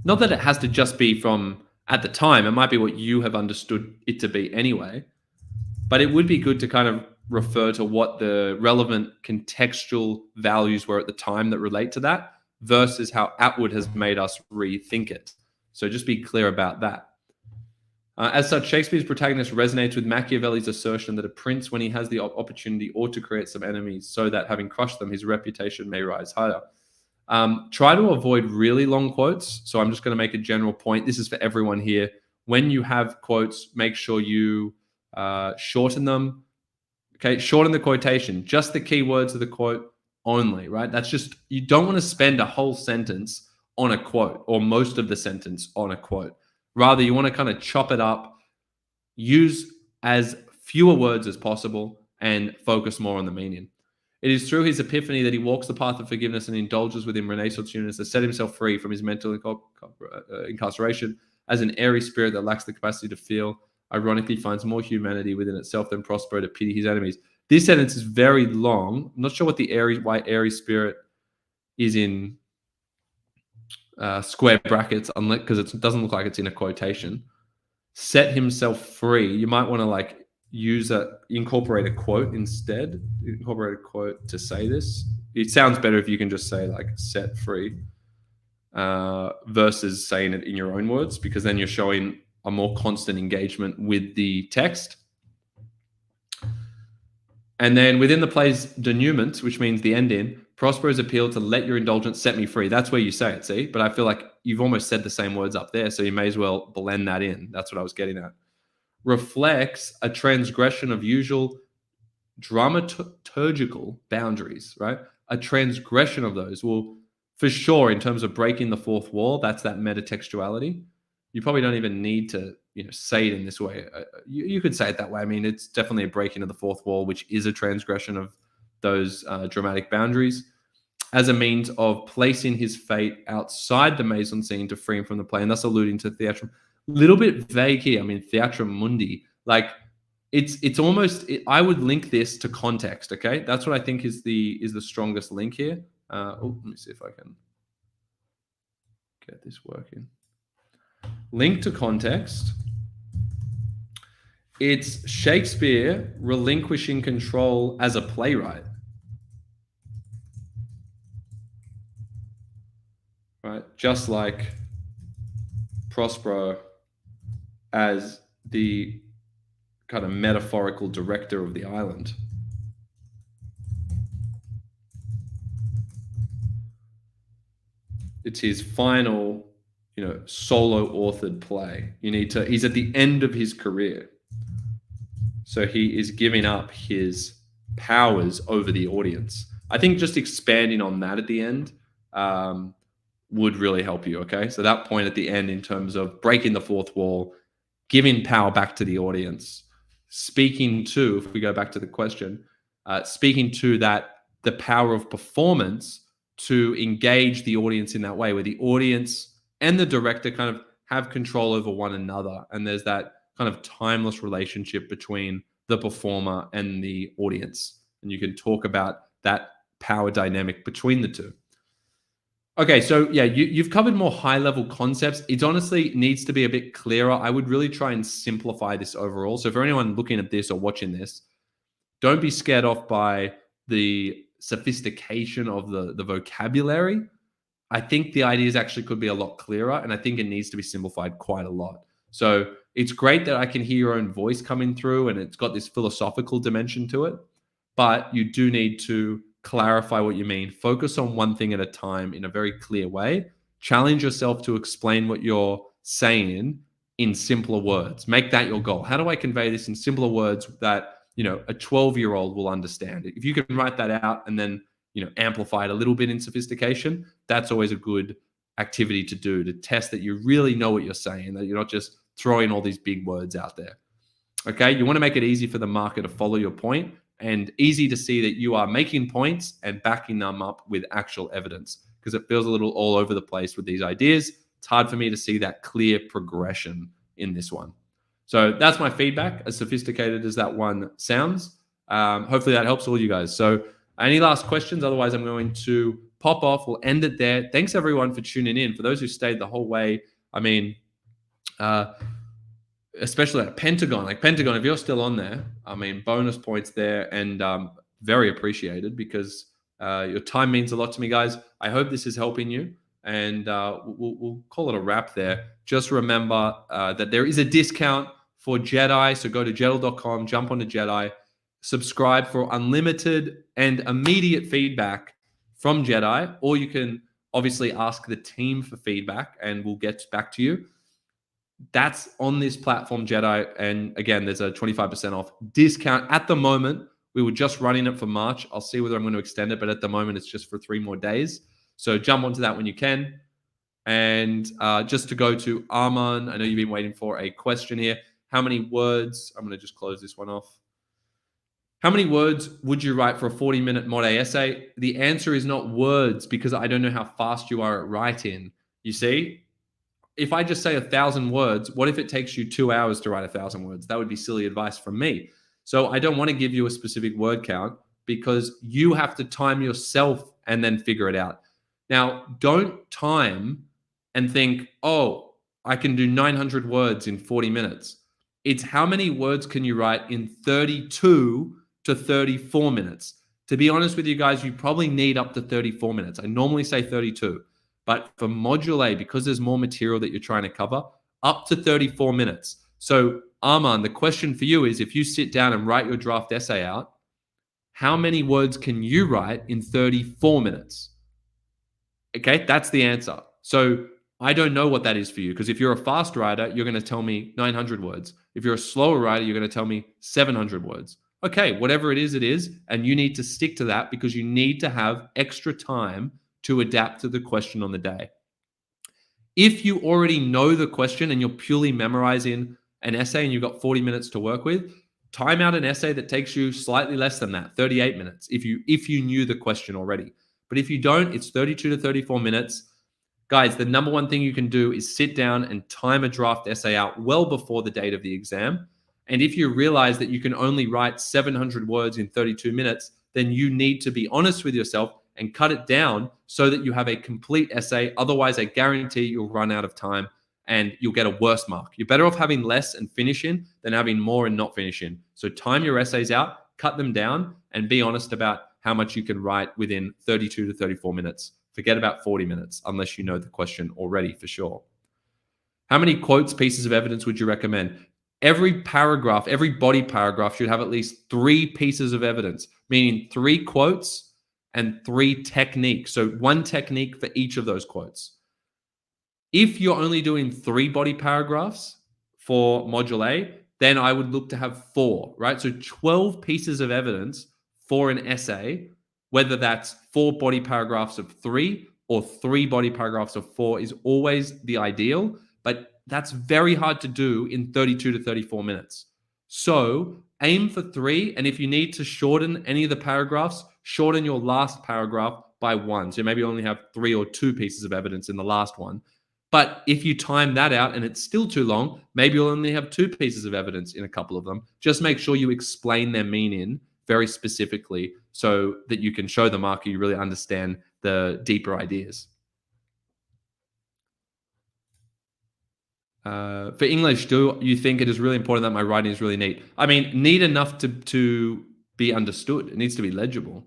Not that it has to just be from at the time. It might be what you have understood it to be anyway. But it would be good to kind of refer to what the relevant contextual values were at the time that relate to that versus how Atwood has made us rethink it. So just be clear about that. As such, Shakespeare's protagonist resonates with Machiavelli's assertion that a prince, when he has the opportunity, ought to create some enemies so that, having crushed them, his reputation may rise higher. Try to avoid really long quotes. So I'm just going to make a general point. This is for everyone here. When you have quotes, make sure you shorten them. Okay, shorten the quotation. Just the key words of the quote only, right? That's just, you don't want to spend a whole sentence on a quote or most of the sentence on a quote. Rather, you want to kind of chop it up, use as fewer words as possible, and focus more on the meaning. It is through his epiphany that he walks the path of forgiveness and indulges within Renaissance unions to set himself free from his mental incarceration as an airy spirit that lacks the capacity to feel, ironically finds more humanity within itself than Prospero to pity his enemies. This sentence is very long. I'm not sure what why airy spirit is in square brackets, unless because it doesn't look like it's in a quotation. Set himself free. You might want to incorporate a quote instead. Incorporate a quote to say this. It sounds better if you can just say like set free versus saying it in your own words, because then you're showing a more constant engagement with the text. And then within the play's denouement, which means the ending, Prospero's appeal to let your indulgence set me free. That's where you say it, see? But I feel like you've almost said the same words up there, so you may as well blend that in. That's what I was getting at. Reflects a transgression of usual dramaturgical boundaries, right? A transgression of those. Well, for sure, in terms of breaking the fourth wall, that's that metatextuality. You probably don't even need to, say it in this way. You could say it that way. I mean, it's definitely a breaking of the fourth wall, which is a transgression of those dramatic boundaries, as a means of placing his fate outside the mise en scene to free him from the play, and thus alluding to theatrum. Little bit vague here. I mean, theatrum mundi. Like, it's almost. I would link this to context. Okay, that's what I think is the strongest link here. Let me see if I can get this working. Link to context. It's Shakespeare relinquishing control as a playwright. Right? Just like Prospero as the kind of metaphorical director of the island. It's his final, solo authored play. He's at the end of his career. So he is giving up his powers over the audience. I think just expanding on that at the end would really help you, okay? So that point at the end in terms of breaking the fourth wall, giving power back to the audience, speaking to, if we go back to the question, speaking to the power of performance to engage the audience in that way, where the audience and the director kind of have control over one another. And there's that kind of timeless relationship between the performer and the audience. And you can talk about that power dynamic between the two. Okay, so yeah, you've covered more high-level concepts. It honestly needs to be a bit clearer. I would really try and simplify this overall. So for anyone looking at this or watching this, don't be scared off by the sophistication of the vocabulary. I think the ideas actually could be a lot clearer, and I think it needs to be simplified quite a lot. So it's great that I can hear your own voice coming through, and it's got this philosophical dimension to it, but you do need to clarify what you mean. Focus on one thing at a time in a very clear way. Challenge yourself to explain what you're saying in simpler words. Make that your goal. How do I convey this in simpler words that, a 12-year-old will understand? If you can write that out and then, amplify it a little bit in sophistication, that's always a good activity to do, to test that you really know what you're saying, that you're not just throwing all these big words out there. Okay, you want to make it easy for the marker to follow your point and easy to see that you are making points and backing them up with actual evidence, because it feels a little all over the place with these ideas. It's hard for me to see that clear progression in this one. So that's my feedback, as sophisticated as that one sounds. Hopefully that helps all you guys. So any last questions? Otherwise, I'm going to pop off. We'll end it there. Thanks, everyone, for tuning in. For those who stayed the whole way, I mean, especially at Pentagon. Like Pentagon, if you're still on there, I mean, bonus points there, and very appreciated, because your time means a lot to me, guys. I hope this is helping you, and we'll call it a wrap there. Just remember that there is a discount for Jedd-AI, so go to jeddle.com, jump onto Jedd-AI, subscribe for unlimited and immediate feedback from Jedd-AI, or you can obviously ask the team for feedback and we'll get back to you. That's on this platform, Jedd-AI. And again, there's a 25% off discount at the moment. We were just running it for March. I'll see whether I'm going to extend it, but at the moment it's just for 3 more days. So jump onto that when you can. And just to go to Arman, I know you've been waiting for a question here. How many words? I'm going to just close this one off. How many words would you write for a 40-minute Mod A essay? The answer is not words, because I don't know how fast you are at writing. You see, if I just say 1,000 words, what if it takes you 2 hours to write 1,000 words? That would be silly advice from me. So I don't want to give you a specific word count, because you have to time yourself and then figure it out. Now, don't time and think, oh, I can do 900 words in 40 minutes. It's how many words can you write in 32 to 34 minutes. To be honest with you guys, you probably need up to 34 minutes. I normally say 32, but for Module A, because there's more material that you're trying to cover, up to 34 minutes. So Arman, the question for you is, if you sit down and write your draft essay out, how many words can you write in 34 minutes? Okay, that's the answer. So I don't know what that is for you, because if you're a fast writer, you're going to tell me 900 words. If you're a slower writer, you're going to tell me 700 words. Okay, whatever it is, and you need to stick to that, because you need to have extra time to adapt to the question on the day. If you already know the question and you're purely memorizing an essay and you've got 40 minutes to work with, time out an essay that takes you slightly less than that, 38 minutes, if you knew the question already. But if you don't, it's 32 to 34 minutes. Guys, the number one thing you can do is sit down and time a draft essay out well before the date of the exam. And if you realize that you can only write 700 words in 32 minutes, then you need to be honest with yourself and cut it down so that you have a complete essay. Otherwise, I guarantee you'll run out of time and you'll get a worse mark. You're better off having less and finishing than having more and not finishing. So time your essays out, cut them down, and be honest about how much you can write within 32 to 34 minutes. Forget about 40 minutes, unless you know the question already for sure. How many quotes, pieces of evidence would you recommend? Every paragraph, every body paragraph should have at least 3 pieces of evidence, meaning 3 quotes and 3 techniques. So 1 technique for each of those quotes. If you're only doing 3 body paragraphs for Module A, then I would look to have 4, right? So 12 pieces of evidence for an essay, whether that's 4 body paragraphs of 3 or 3 body paragraphs of 4, is always the ideal, but that's very hard to do in 32 to 34 minutes. So aim for 3, and if you need to shorten any of the paragraphs, shorten your last paragraph by 1. So maybe you only have 3 or 2 pieces of evidence in the last one. But if you time that out and it's still too long, maybe you'll only have 2 pieces of evidence in a couple of them. Just make sure you explain their meaning very specifically so that you can show the marker you really understand the deeper ideas. For English, do you think it is really important that my writing is really neat? I mean, neat enough to be understood. It needs to be legible.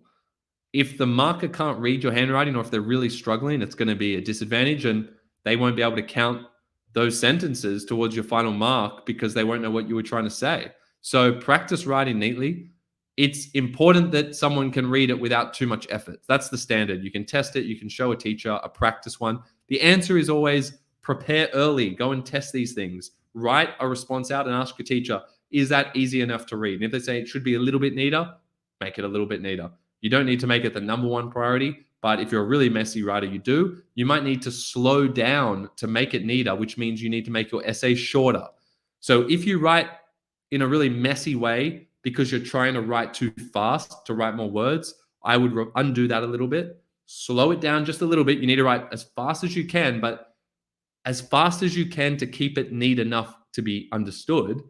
If the marker can't read your handwriting, or if they're really struggling, it's going to be a disadvantage, and they won't be able to count those sentences towards your final mark because they won't know what you were trying to say. So practice writing neatly. It's important that someone can read it without too much effort. That's the standard. You can test it. You can show a teacher a practice one. The answer is always prepare early. Go and test these things. Write a response out and ask your teacher, is that easy enough to read? And if they say it should be a little bit neater, make it a little bit neater. You don't need to make it the number 1 priority, but if you're a really messy writer, you might need to slow down to make it neater, which means you need to make your essay shorter. So if you write in a really messy way because you're trying to write too fast to write more words, I would undo that a little bit. slow it down just a little bit. You need to write as fast as you can, but as fast as you can to keep it neat enough to be understood.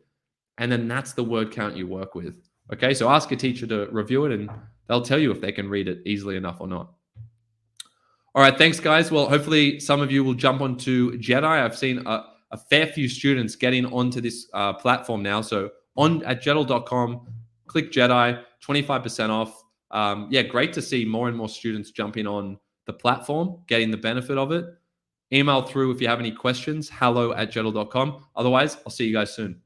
And then that's the word count you work with. Okay, so ask a teacher to review it and they'll tell you if they can read it easily enough or not. All right, thanks, guys. Well, hopefully some of you will jump onto Jedd-AI. I've seen a fair few students getting onto this platform now. So at jeddle.com, click Jedd-AI, 25% off. Yeah, great to see more and more students jumping on the platform, getting the benefit of it. Email through if you have any questions, hello@jeddle.com. Otherwise, I'll see you guys soon.